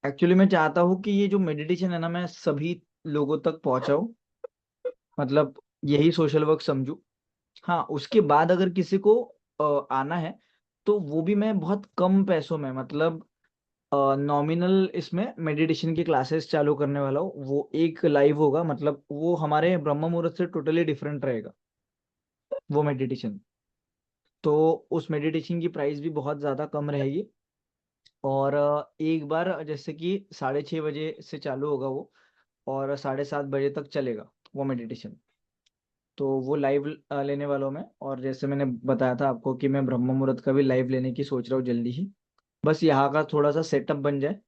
एक्चुअली मैं चाहता हूँ कि ये जो मेडिटेशन है ना, मैं सभी लोगों तक पहुंचाऊं, मतलब यही सोशल वर्क समझू। हाँ, उसके बाद अगर किसी को आना है तो वो भी मैं बहुत कम पैसों में, मतलब नॉमिनल इसमें मेडिटेशन की क्लासेस चालू करने वाला हूँ। वो एक लाइव होगा, मतलब वो हमारे ब्रह्म मुहूर्त से टोटली डिफरेंट रहेगा वो मेडिटेशन। तो उस मेडिटेशन की प्राइस भी बहुत ज़्यादा कम रहेगी। और एक बार जैसे कि 6:30 बजे से चालू होगा वो, और 7:30 बजे तक चलेगा वो मेडिटेशन। तो वो लाइव लेने वालों में, और जैसे मैंने बताया था आपको कि मैं ब्रह्म मुहूर्त का भी लाइव लेने की सोच रहा हूँ जल्दी ही। बस यहाँ का थोड़ा सा सेटअप बन जाए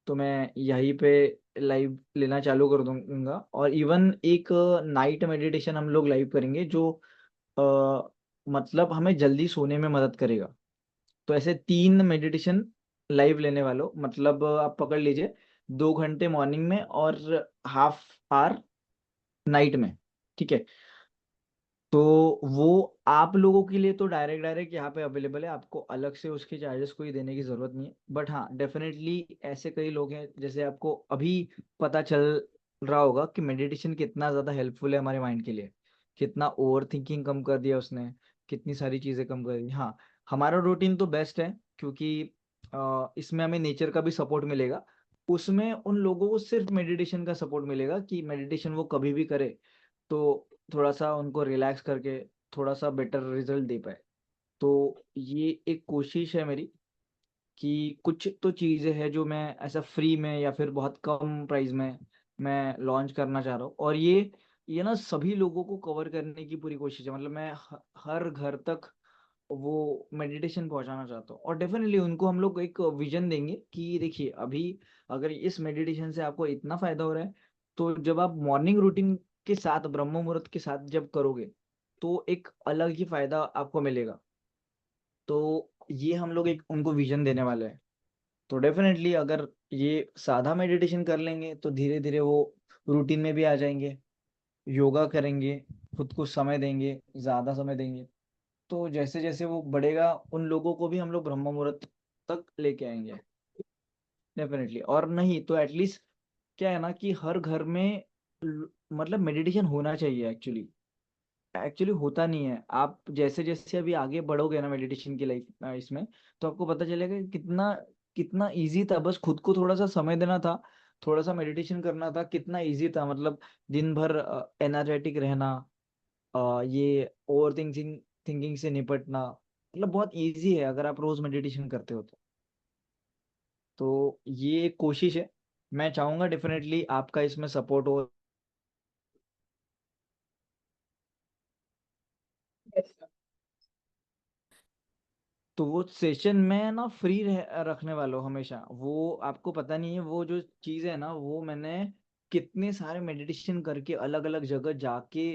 तो मैं यहीं पे लाइव लेना चालू कर दूंगा। और इवन एक नाइट मेडिटेशन हम लोग लाइव करेंगे जो अ, मतलब हमें जल्दी सोने में मदद करेगा। तो ऐसे 3 मेडिटेशन लाइव लेने वालों, मतलब आप पकड़ लीजिए 2 घंटे मॉर्निंग में और हाफ आवर नाइट में। ठीक है, तो वो आप लोगों के लिए तो डायरेक्ट डायरेक्ट यहाँ पे अवेलेबल है, आपको अलग से उसके चार्जेस कोई देने की जरूरत नहीं है। बट हाँ, डेफिनेटली ऐसे कई लोग हैं, जैसे आपको अभी पता चल रहा होगा कि मेडिटेशन कितना ज़्यादा हेल्पफुल है हमारे माइंड के लिए, कितना ओवर थिंकिंग कम कर दिया उसने, कितनी सारी चीज़ें कम कर दी। हाँ, हमारा रूटीन तो बेस्ट है, क्योंकि इसमें हमें नेचर का भी सपोर्ट मिलेगा। उसमें उन लोगों को सिर्फ मेडिटेशन का सपोर्ट मिलेगा कि मेडिटेशन वो कभी भी करे तो थोड़ा सा उनको रिलैक्स करके थोड़ा सा बेटर रिजल्ट दे पाए। तो ये एक कोशिश है मेरी कि कुछ तो चीज़ें हैं जो मैं ऐसा फ्री में या फिर बहुत कम प्राइस में मैं लॉन्च करना चाह रहा हूँ। और ये ना सभी लोगों को कवर करने की पूरी कोशिश है, मतलब मैं हर घर तक वो मेडिटेशन पहुंचाना चाहता हूँ। और डेफिनेटली उनको हम लोग एक विजन देंगे कि देखिए, अभी अगर इस मेडिटेशन से आपको इतना फायदा हो रहा है, तो जब आप मॉर्निंग रूटीन के साथ ब्रह्म मुहूर्त के साथ जब करोगे तो एक अलग ही फायदा आपको मिलेगा। तो ये हम लोग एक उनको विजन देने वाले हैं। तो डेफिनेटली अगर ये सादा मेडिटेशन कर लेंगे तो धीरे धीरे वो रूटीन में भी आ जाएंगे, योगा करेंगे, खुद को समय देंगे, ज्यादा समय देंगे। तो जैसे जैसे वो बढ़ेगा उन लोगों को भी हम लोग ब्रह्म मुहूर्त तक लेके आएंगे डेफिनेटली। और नहीं तो एटलीस्ट क्या है ना कि हर घर में मतलब मेडिटेशन होना चाहिए। एक्चुअली एक्चुअली होता नहीं है। आप जैसे जैसे अभी आगे बढ़ोगे ना मेडिटेशन की लाइफ इसमें, तो आपको पता चलेगा कि कितना कितना इजी था। बस खुद को थोड़ा सा समय देना था, थोड़ा सा मेडिटेशन करना था, कितना इजी था। मतलब दिन भर एनर्जेटिक रहना, ये ओवर थिंकिंग से निपटना, मतलब बहुत इजी है अगर आप रोज मेडिटेशन करते हो तो ये एक कोशिश है। मैं चाहूंगा डेफिनेटली आपका इसमें सपोर्ट हो। तो वो सेशन में ना फ्री रखने वाला हूँ हमेशा। वो आपको पता नहीं है, वो जो चीज़ है ना, वो मैंने कितने सारे मेडिटेशन करके अलग अलग जगह जाके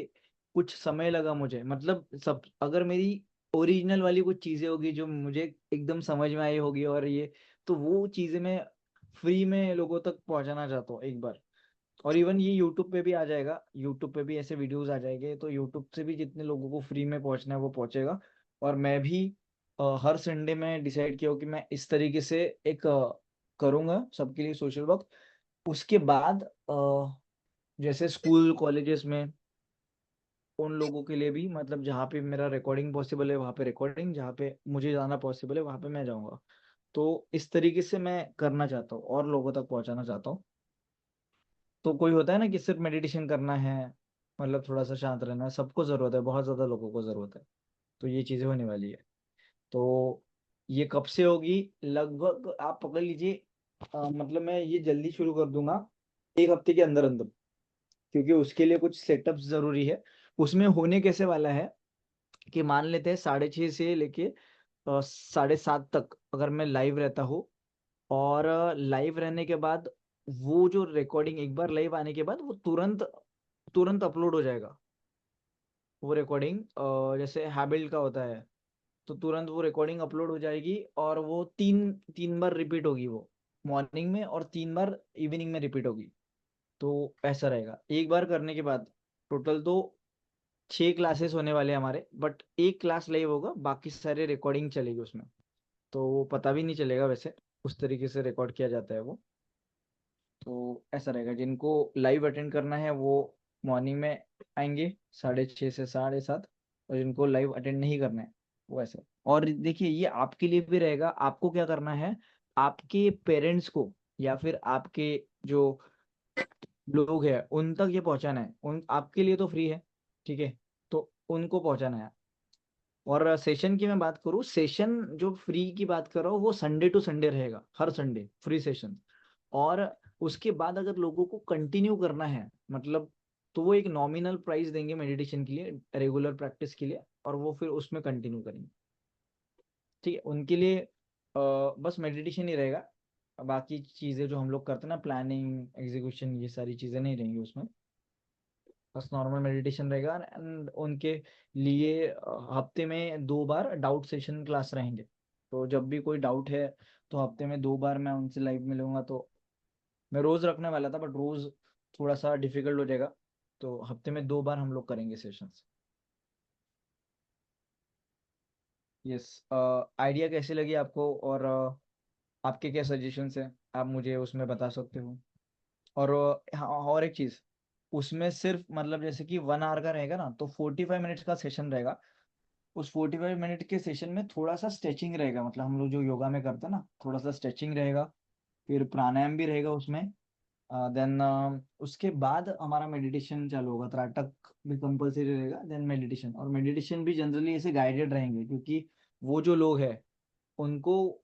कुछ समय लगा मुझे। मतलब सब अगर मेरी ओरिजिनल वाली कुछ चीज़ें होगी जो मुझे एकदम समझ में आई होगी, और ये तो वो चीज़ें मैं फ्री में लोगों तक पहुंचाना चाहता हूँ एक बार। और इवन ये यूट्यूब पे भी आ जाएगा, यूट्यूब पे भी ऐसे वीडियोस आ जाएंगे, तो यूट्यूब से भी जितने लोगों को फ्री में पहुंचना है वो पहुंचेगा। और मैं भी हर संडे में डिसाइड किया हो कि मैं इस तरीके से एक करूंगा सबके लिए सोशल वर्क। उसके बाद जैसे स्कूल कॉलेजेस में उन लोगों के लिए भी, मतलब जहाँ पे मेरा रिकॉर्डिंग पॉसिबल है वहाँ पे रिकॉर्डिंग, जहाँ पे मुझे जाना पॉसिबल है वहाँ पे मैं जाऊँगा। तो इस तरीके से मैं करना चाहता हूँ और लोगों तक पहुँचाना चाहता हूँ। तो कोई होता है ना कि सिर्फ मेडिटेशन करना है, मतलब थोड़ा सा शांत रहना है, सबको जरूरत है, बहुत ज्यादा लोगों को जरूरत है। तो ये चीजें होने वाली है। तो ये कब से होगी, लगभग आप पकड़ लीजिए मतलब मैं ये जल्दी शुरू कर दूंगा, 1 हफ्ते के अंदर अंदर। क्योंकि उसके लिए कुछ सेटअप जरूरी है। उसमें होने कैसे वाला है कि मान लेते हैं 6:30 से लेके 7:30 तक अगर मैं लाइव रहता हूँ, और लाइव रहने के बाद वो जो रिकॉर्डिंग एक बार लाइव आने के बाद वो तुरंत तुरंत अपलोड हो जाएगा। वो रिकॉर्डिंग जैसे हैबिल का होता है, तो तुरंत वो रिकॉर्डिंग अपलोड हो जाएगी, और वो तीन तीन बार रिपीट होगी वो मॉर्निंग में, और 3 बार इवनिंग में रिपीट होगी। तो ऐसा रहेगा एक बार करने के बाद। टोटल तो 6 क्लासेस होने वाले हैं हमारे, बट एक क्लास लाइव होगा, बाकी सारे रिकॉर्डिंग चलेगी उसमें। तो वो पता भी नहीं चलेगा वैसे, उस तरीके से रिकॉर्ड किया जाता है वो। तो ऐसा रहेगा, जिनको लाइव अटेंड करना है वो मॉर्निंग में आएंगे 6:30 से 7:30, और जिनको लाइव अटेंड नहीं करना है वो ऐसे। और देखिए ये आपके लिए भी रहेगा, आपको क्या करना है, आपके पेरेंट्स को या फिर आपके जो लोग हैं उन तक ये पहुंचाना है। उन आपके लिए तो फ्री है, ठीक है, तो उनको पहुंचाना है। और सेशन की मैं बात करूँ, सेशन जो फ्री की बात कर रहा हूँ वो संडे टू संडे रहेगा, हर संडे फ्री सेशन। और उसके बाद अगर लोगों को कंटिन्यू करना है मतलब, तो वो एक नॉमिनल प्राइस देंगे मेडिटेशन के लिए, रेगुलर प्रैक्टिस के लिए, और वो फिर उसमें कंटिन्यू करेंगे। ठीक है, उनके लिए बस मेडिटेशन ही रहेगा। बाकी चीज़ें जो हम लोग करते हैं ना, प्लानिंग, एग्जीक्यूशन, ये सारी चीज़ें नहीं रहेंगी उसमें, बस नॉर्मल मेडिटेशन रहेगा। एंड उनके लिए हफ्ते में 2 बार डाउट सेशन क्लास रहेंगे। तो जब भी कोई डाउट है तो हफ्ते में 2 बार मैं उनसे लाइव मिलूंगा। तो मैं रोज रखने वाला था, बट रोज थोड़ा सा डिफिकल्ट हो जाएगा, तो हफ्ते में 2 बार हम लोग करेंगे सेशंस। यस। आइडिया कैसी लगी आपको, और आपके क्या सजेशंस हैं, आप मुझे उसमें बता सकते हो। और हाँ, और एक चीज, उसमें सिर्फ मतलब जैसे कि 1 आवर का रहेगा ना, तो 45 मिनट्स का सेशन रहेगा। उस 45 मिनट के सेशन में थोड़ा सा स्ट्रेचिंग रहेगा, मतलब हम लोग जो योगा में करते हैं ना, थोड़ा सा स्ट्रेचिंग रहेगा, फिर प्राणायाम भी रहेगा उसमें। देन उसके बाद हमारा मेडिटेशन चालू होगा, त्राटक भी कंपलसरी रहेगा, देन मेडिटेशन। और मेडिटेशन भी जनरली ऐसे गाइडेड रहेंगे, क्योंकि वो जो लोग हैं उनको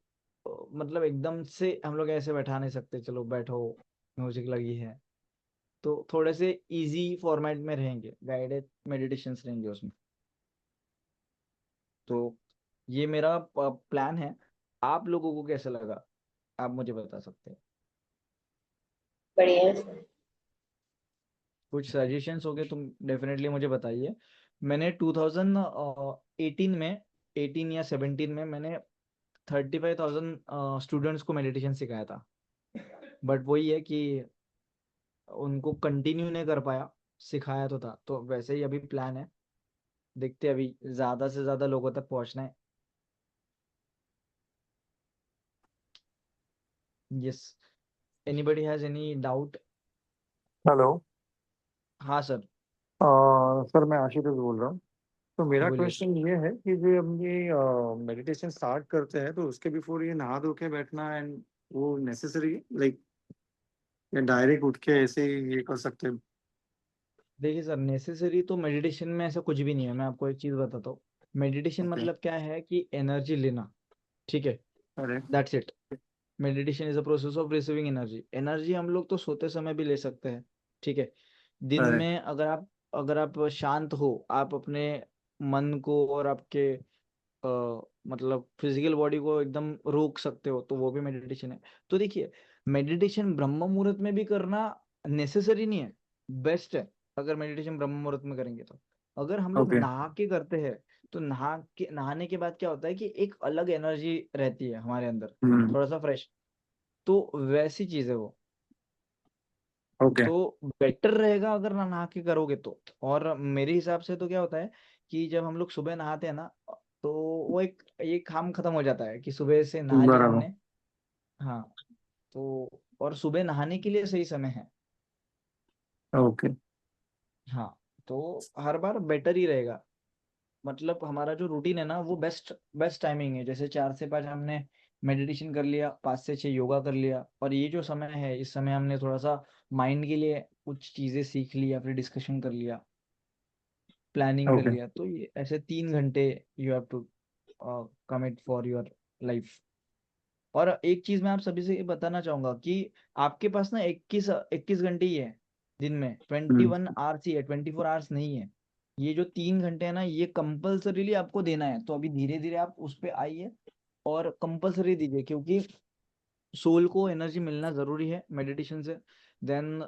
मतलब एकदम से हम लोग ऐसे बैठा नहीं सकते, चलो बैठो म्यूजिक लगी है। तो थोड़े से इजी फॉर्मेट में रहेंगे, गाइडेड मेडिटेशंस रहेंगे उसमें। तो ये मेरा प्लान है। आप लोगों को कैसा लगा, आप मुझे बता सकते हैं। बढ़िया है सर। कुछ सजेशंस हो गए तुम डेफिनेटली मुझे बताइए। मैंने 2018 में, 18 या 17 में मैंने 35,000 स्टूडेंट्स को मेडिटेशन सिखाया था। बट वही है कि उनको कंटिन्यू नहीं कर पाया, सिखाया तो था। तो वैसे ही अभी प्लान है, देखते हैं, अभी ज्यादा से ज्यादा लोगों तक पहुंचना है। Yes, anybody has any doubt? Hello. हाँ सर, सर मैं आशुतोष बोल रहा हूँ। तो मेरा बोलिए। क्वेश्चन ये है कि जो हम ये मेडिटेशन स्टार्ट करते हैं तो उसके बिफोर ये नहा धो के बैठना एंड वो नेसेसरी लाइक या डायरेक्ट उठ के ऐसे ही ये कर सकते हैं? देखिए सर, नेसेसरी तो मेडिटेशन में ऐसा कुछ भी नहीं है। मैं आपको एक चीज बताता हूँ, मेडिटेशन ओके। मतलब क्या है कि एनर्जी लेना, ठीक है, अरे। That's it. Meditation is a process of receiving energy. Energy हम लोग तो सोते समय भी ले सकते हैं, ठीक है। दिन अरे। में अगर आप शांत हो, आप अपने मन को और आपके मतलब फिजिकल बॉडी को एकदम रोक सकते हो, तो वो भी मेडिटेशन है। तो देखिए, मेडिटेशन ब्रह्म मुहूर्त में भी करना नेसेसरी नहीं है, बेस्ट है अगर मेडिटेशन ब्रह्म मुहूर्त में करेंगे तो। अगर हम लोग ओके। नहा के करते हैं, तो नहाने के बाद क्या होता है कि एक अलग एनर्जी रहती है हमारे अंदर, हम्म। थोड़ा सा फ्रेश। तो वैसी चीज है वो। ओके। तो बेटर रहेगा अगर नहा के करोगे तो। और मेरे हिसाब से तो क्या होता है कि जब हम लोग सुबह नहाते हैं ना, तो वो एक काम खत्म हो जाता है कि सुबह से नहा लिया बराबर। हमने। हाँ। तो और सुबह नहाने के लिए सही समय है। ओके। हाँ। तो हर बार बेटर ही रहेगा। मतलब हमारा जो रूटीन है ना, वो बेस्ट बेस्ट टाइमिंग है। जैसे 4 से 5 हमने मेडिटेशन कर लिया, 5 से 6 योगा कर लिया, और ये जो समय है, इस समय हमने थोड़ा सा माइंड के लिए कुछ चीजें सीख ली या फिर डिस्कशन कर लिया, प्लानिंग कर ओके। लिया। तो ये ऐसे 3 घंटे you have to commit for your life. और एक चीज मैं आप सभी से ये बताना चाहूंगा कि आपके पास ना 21 घंटे ही है दिन में, 21 आवर्स ही है, 24 आवर्स नहीं है। ये जो 3 घंटे है ना, ये कंपल्सरीली आपको देना है। तो अभी धीरे धीरे आप उस पर आइए और कंपल्सरी दीजिए, क्योंकि सोल को एनर्जी मिलना जरूरी है मेडिटेशन से। देन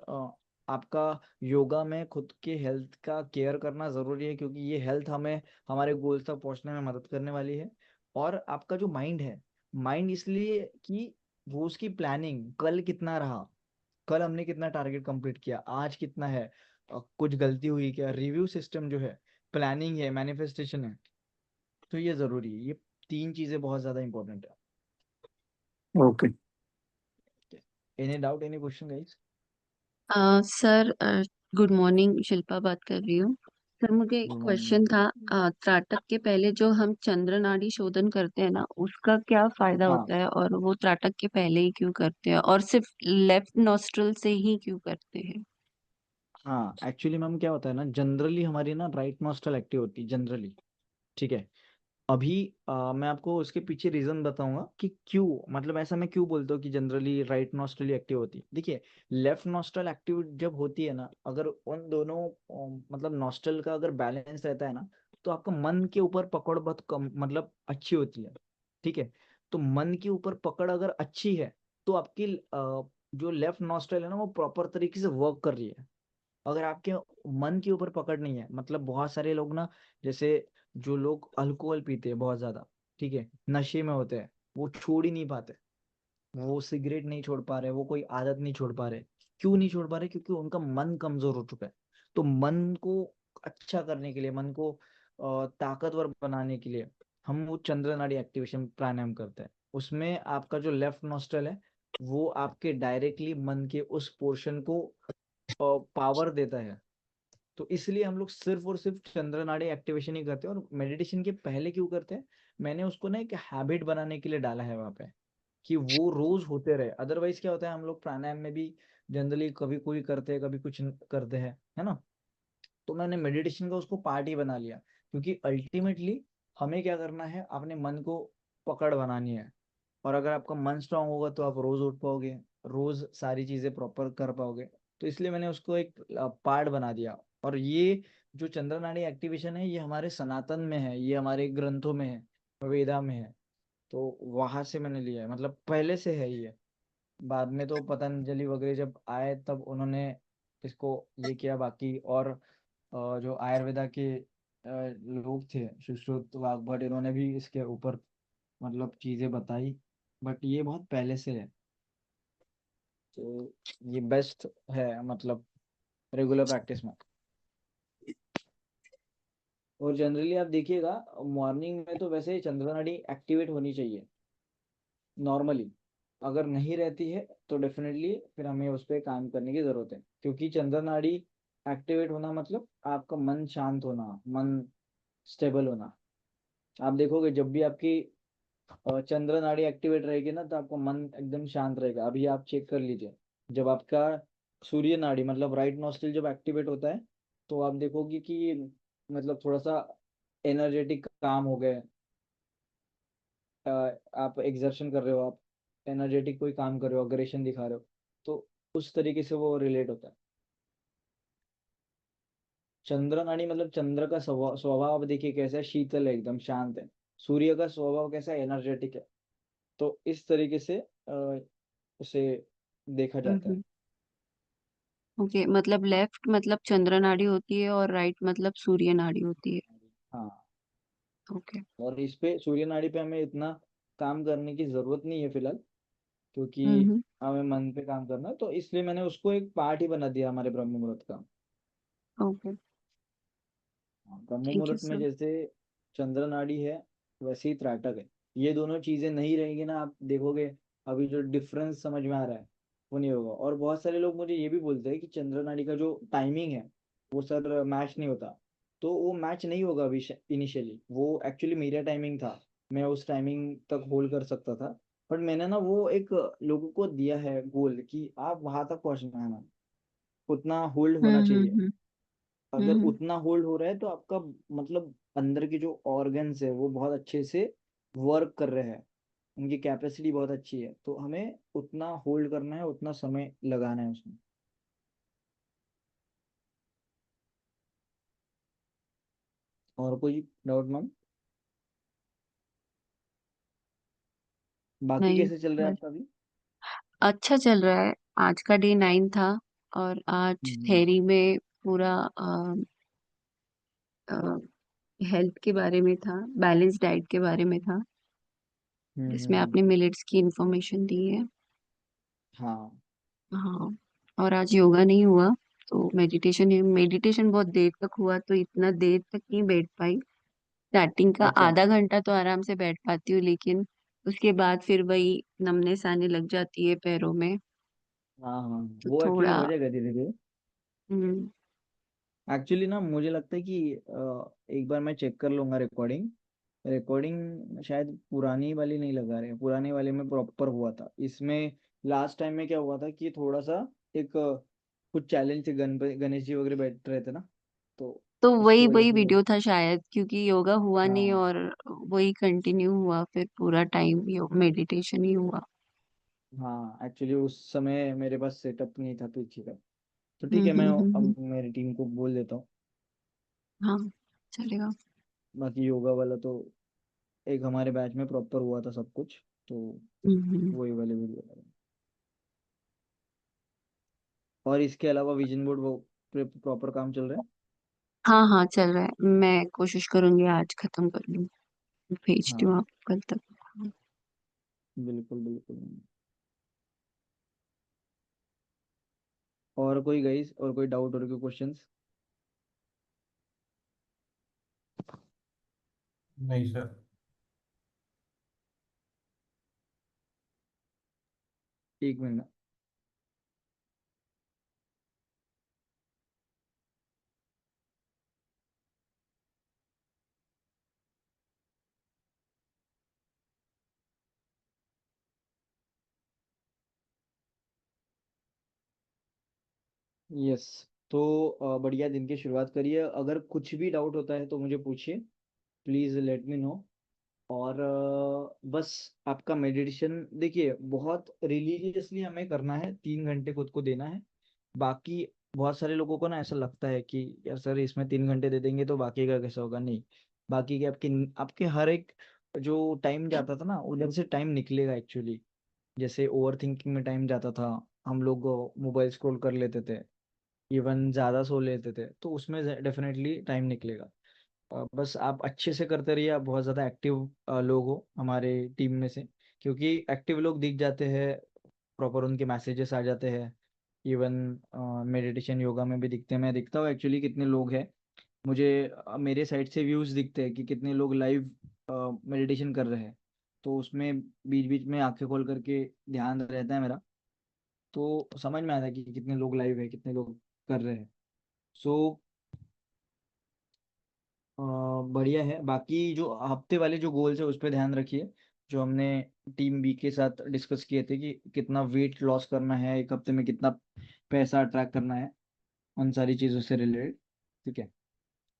आपका योगा में खुद के हेल्थ का केयर करना जरूरी है, क्योंकि ये हेल्थ हमें हमारे गोल्स तक पहुंचने में मदद करने वाली है। और आपका जो माइंड है, माइंड इसलिए कि वो उसकी प्लानिंग, कल कितना रहा, कल हमने कितना टारगेट कंप्लीट किया, आज कितना है, कुछ गलती हुई क्या, रिव्यू सिस्टम जो है, प्लानिंग है, मैनिफेस्टेशन है। तो ये जरूरी है, ये 3 चीजें बहुत ज्यादा इंपॉर्टेंट ओके। है। Any doubt, any question guys? Sir, good morning. Shilpa बात कर रही हूँ। सर, मुझे एक गुड क्वेश्चन मॉर्निंग। था। त्राटक के पहले जो हम चंद्र नाड़ी शोधन करते हैं ना, उसका क्या फायदा हाँ होता है, और वो त्राटक के पहले ही क्यों करते हैं, और सिर्फ लेफ्ट नॉस्ट्रल से ही क्यों करते हैं? हाँ, एक्चुअली मैम क्या होता है ना, जनरली हमारी ना राइट नॉस्ट्रल एक्टिव होती है जनरली। ठीक है। अभी मैं आपको उसके पीछे रीजन बताऊंगा कि क्यों, मतलब ऐसा मैं क्यों बोलता हूँ कि जनरली राइट नॉस्ट्रल एक्टिव होती है। देखिए, लेफ्ट नॉस्ट्रल एक्टिव जब होती है ना, अगर उन दोनों मतलब नॉस्ट्रल का अगर बैलेंस रहता है ना, तो आपका मन के ऊपर पकड़ बहुत कम, मतलब अच्छी होती है। ठीक है। तो मन के ऊपर पकड़ अगर अच्छी है, तो आपकी जो लेफ्ट नॉस्ट्रल है ना, वो प्रॉपर तरीके से वर्क कर रही है। अगर आपके मन के ऊपर पकड़ नहीं है, मतलब बहुत सारे लोग ना, जैसे जो लोग अल्कोहल पीते हैं बहुत ज्यादा, ठीक है, नशे में होते हैं, वो छोड़ ही नहीं पाते। वो सिगरेट नहीं छोड़ पा रहे, वो कोई आदत नहीं छोड़ पा रहे। क्यों नहीं छोड़ पा रहे? क्योंकि उनका मन कमजोर हो चुका है। तो मन को अच्छा करने के लिए, मन को ताकतवर बनाने के लिए हम वो चंद्र नाड़ी एक्टिवेशन प्राणायाम करते हैं। उसमें आपका जो लेफ्ट नॉस्ट्रल है, वो आपके डायरेक्टली मन के उस पोर्शन को पावर देता है। तो इसलिए हम लोग सिर्फ और सिर्फ चंद्र नाड़ी एक्टिवेशन ही करते हैं। और मेडिटेशन के पहले क्यों करते हैं? मैंने उसको ना एक हैबिट बनाने के लिए डाला है वहां पे, कि वो रोज होते रहे। अदरवाइज क्या होता है, हम लोग प्राणायाम में भी जनरली कभी कोई करते हैं, कभी कुछ करते हैं, है ना। तो मैंने मेडिटेशन का उसको पार्ट ही बना लिया, क्योंकि अल्टीमेटली हमें क्या करना है, अपने मन को पकड़ बनानी है। और अगर आपका मन स्ट्रांग होगा, तो आप रोज उठ पाओगे, रोज सारी चीजें प्रॉपर कर पाओगे। तो इसलिए मैंने उसको एक पार्ट बना दिया। और ये जो चंद्र नाड़ी एक्टिवेशन है, ये हमारे सनातन में है, ये हमारे ग्रंथों में है, वेदा में है। तो वहां से मैंने लिया है, मतलब पहले से है ये। बाद में तो पतंजलि वगैरह जब आए, तब उन्होंने इसको ये किया। बाकी और जो आयुर्वेदा के लोग थे, सुश्रुत वाग्भट, इन्होंने भी इसके ऊपर मतलब चीजें बताई। बट ये बहुत पहले से है। तो ये बेस्ट है, मतलब रेगुलर प्रैक्टिस में। और जनरली आप देखिएगा, मॉर्निंग में तो वैसे चंद्र नाड़ी एक्टिवेट होनी चाहिए नॉर्मली। अगर नहीं रहती है, तो डेफिनेटली फिर हमें उस पर काम करने की जरूरत है, क्योंकि चंद्र नाड़ी एक्टिवेट होना मतलब आपका मन शांत होना, मन स्टेबल होना। आप देखोगे, जब भी आपकी चंद्र नाड़ी एक्टिवेट रहेगी ना, तो आपका मन एकदम शांत रहेगा। अभी आप चेक कर लीजिए, जब आपका सूर्य नाड़ी मतलब राइट नॉस्ट्रिल जब एक्टिवेट होता है, तो आप देखोगे कि मतलब थोड़ा सा एनर्जेटिक काम हो गए। आप एक्सर्शन कर रहे हो, आप एनर्जेटिक कोई काम कर रहे हो, अग्रेशन दिखा रहे हो, तो उस तरीके से वो रिलेट होता है। चंद्र नाड़ी मतलब चंद्र का स्वभाव देखिए कैसा है, शीतल है, एकदम शांत है। सूर्य का स्वभाव कैसा है, एनर्जेटिक है। तो इस तरीके से उसे देखा जाता है। हम्म। ओके, मतलब लेफ्ट मतलब चंद्र नाड़ी होती है, और राइट मतलब सूर्य नाड़ी होती है। हाँ। ओके। और इस पे सूर्य नाड़ी पे हमें इतना काम करने की जरूरत नहीं है फिलहाल, क्योंकि हम्म। हमें मन पे काम करना है। तो इसलिए मैंने उसको एक पार्ट ही बना दिया हमारे ब्रह्म मुहूर्त का। ओके। ब्रह्म थैंक यू मुहूर्त में सर। जैसे चंद्र नाड़ी है, वैसे ही त्राटक है। ये दोनों चीजें नहीं रहेंगी ना, आप देखोगे अभी जो डिफरेंस समझ में आ रहा है, वो नहीं होगा। और बहुत सारे लोग मुझे ये भी बोलते हैं कि चंद्र नाड़ी का जो टाइमिंग है, वो सर मैच नहीं होता। तो वो मैच नहीं होगा अभी। इनिशियली वो एक्चुअली मेरा टाइमिंग था, मैं उस टाइमिंग तक होल्ड कर सकता था। बट मैंने ना वो एक लोगों को दिया है गोल, कि आप वहां तक पहुंचना है ना, उतना होल्ड होना चाहिए। हम्म। अगर हम्म। उतना होल्ड हो रहा है, तो आपका मतलब अंदर के जो ऑर्गन्स है, वो बहुत अच्छे से वर्क कर रहे हैं, उनकी कैपेसिटी बहुत अच्छी है। तो हमें उतना होल्ड करना है, उतना समय लगाना है उसमें। और कोई डाउट मैम? बाकी नहीं, कैसे चल रहा है बस आपका अभी? अच्छा चल रहा है। आज का डे 9 था, और आज हम्म। थेरी में पूरा हेल्थ के बारे में था, बैलेंस डाइट के बारे में था, जिसमें हम्म। आपने मिलेट्स की इंफॉर्मेशन दी है। हाँ। हाँ। और आज योगा नहीं हुआ, तो मेडिटेशन मेडिटेशन बहुत देर तक हुआ, तो इतना देर तक नहीं बैठ पाई। स्टार्टिंग का अच्छा। आधा घंटा तो आराम से बैठ पाती हूँ, लेकिन उसके बाद फिर वही नमनेस आने लग जाती है पैरों में। हाँ हाँ, तो वो एक्चुअली थोड़ा हो जाएगा धीरे धीरे। एक्चुअली ना मुझे लगता है कि एक बार मैं चेक कर लूंगा रिकॉर्डिंग। रिकॉर्डिंग शायद पुरानी वाली नहीं लगा रहे, पुरानी वाली में प्रॉपर हुआ था। इसमें लास्ट टाइम में क्या हुआ था कि थोड़ा सा एक कुछ चैलेंज थे, गणेश जी वगैरह बैठ रहे थे ना, तो तो उसकी वही वजह वही से वीडियो था शायद, क्योंकि योगा हुआ नहीं हाँ और वही कंटिन्यू हुआ, फिर पूरा टाइम मेडिटेशन ही हुआ। हाँ, एक्चुअली उस समय मेरे पास सेटअप नहीं था पीछे का। तो ठीक है, मैं हम्म। अब मेरी टीम को बोल देता हूँ। हाँ, चलेगा। बाकी योगा वाला तो एक हमारे बैच में प्रॉपर हुआ था सब कुछ, तो हम्म। वही वाली वीडियो। और इसके अलावा विजन बोर्ड वो प्रॉपर काम चल रहा है। हाँ हाँ, चल रहा है। मैं कोशिश करूंगी आज खत्म कर लूँ, भेजती हूँ हाँ आपको कल तक। बिल्कुल बिल्कुल। और कोई गाइस, और कोई डाउट और कोई क्वेश्चंस? नहीं सर। एक मिनट। यस, तो बढ़िया दिन की शुरुआत करिए। अगर कुछ भी डाउट होता है तो मुझे पूछिए, प्लीज़ लेट मी नो। और बस आपका मेडिटेशन देखिए, बहुत रिलीजियसली हमें करना है, 3 घंटे खुद को देना है। बाकी बहुत सारे लोगों को ना ऐसा लगता है कि यार सर इसमें 3 घंटे दे देंगे तो बाकी का कैसे होगा। नहीं, बाकी के आपके आपके हर एक जो टाइम जाता था ना, उधर से टाइम निकलेगा एक्चुअली। जैसे ओवर थिंकिंग में टाइम जाता था, हम लोग मोबाइल स्क्रॉल कर लेते थे, इवन ज़्यादा सो लेते थे, तो उसमें डेफिनेटली टाइम निकलेगा। बस आप अच्छे से करते रहिए। आप बहुत ज़्यादा एक्टिव लोग हो हमारे टीम में से, क्योंकि एक्टिव लोग दिख जाते हैं, प्रॉपर उनके मैसेजेस आ जाते हैं। इवन मेडिटेशन योगा में भी दिखते हैं, मैं दिखता हूँ एक्चुअली कितने लोग हैं। मुझे मेरे साइड से व्यूज़ दिखते हैं कि कितने लोग लाइव मेडिटेशन कर रहे हैं। तो उसमें बीच बीच में आंखें खोल करके ध्यान रहता है मेरा, तो समझ में आता है कि कितने लोग लाइव है, कितने लोग कर रहे हैं। सो बढ़िया है। बाकी जो हफ्ते वाले जो गोल्स है उस पर ध्यान रखिए, जो हमने टीम बी के साथ डिस्कस किए थे कि कितना वेट लॉस करना है, एक हफ्ते में कितना पैसा अट्रैक्ट करना है, उन सारी चीज़ों से रिलेटेड। ठीक है।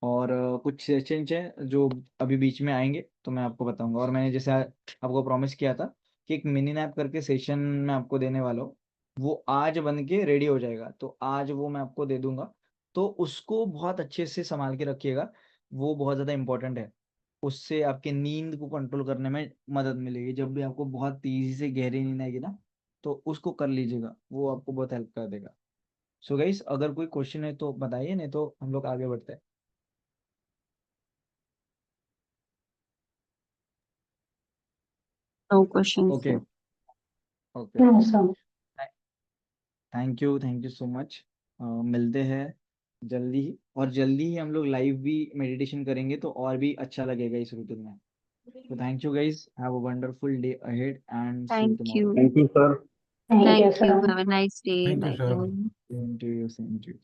और कुछ सेशंस हैं जो अभी बीच में आएंगे तो मैं आपको बताऊंगा। और मैंने जैसे आपको प्रॉमिस किया था कि एक मिनी नैप करके सेशन मैं आपको देने वाला हूँ, वो आज बन के रेडी हो जाएगा, तो आज वो मैं आपको दे दूंगा। तो उसको बहुत अच्छे से संभाल के रखिएगा, वो बहुत ज़्यादा इंपॉर्टेंट है। उससे आपके नींद को कंट्रोल करने में मदद मिलेगी। जब भी आपको बहुत तेजी से गहरी नींद आएगी ना, तो उसको कर लीजिएगा, वो आपको बहुत हेल्प कर देगा। सो गाइस, अगर कोई क्वेश्चन है तो बताइए, नहीं तो हम लोग आगे बढ़ते हैं। No questions okay sir. Okay. Thank you so much. मिलते हैं जल्दी ही, और जल्दी ही हम लोग लाइव भी मेडिटेशन करेंगे तो और भी अच्छा लगेगा इस रूटीन में। तो thank you guys, have a wonderful day ahead and see you thank tomorrow. You. Thank you sir. Thank you, have a nice day. Thank you bye sir. Bye. Same to you, same to you.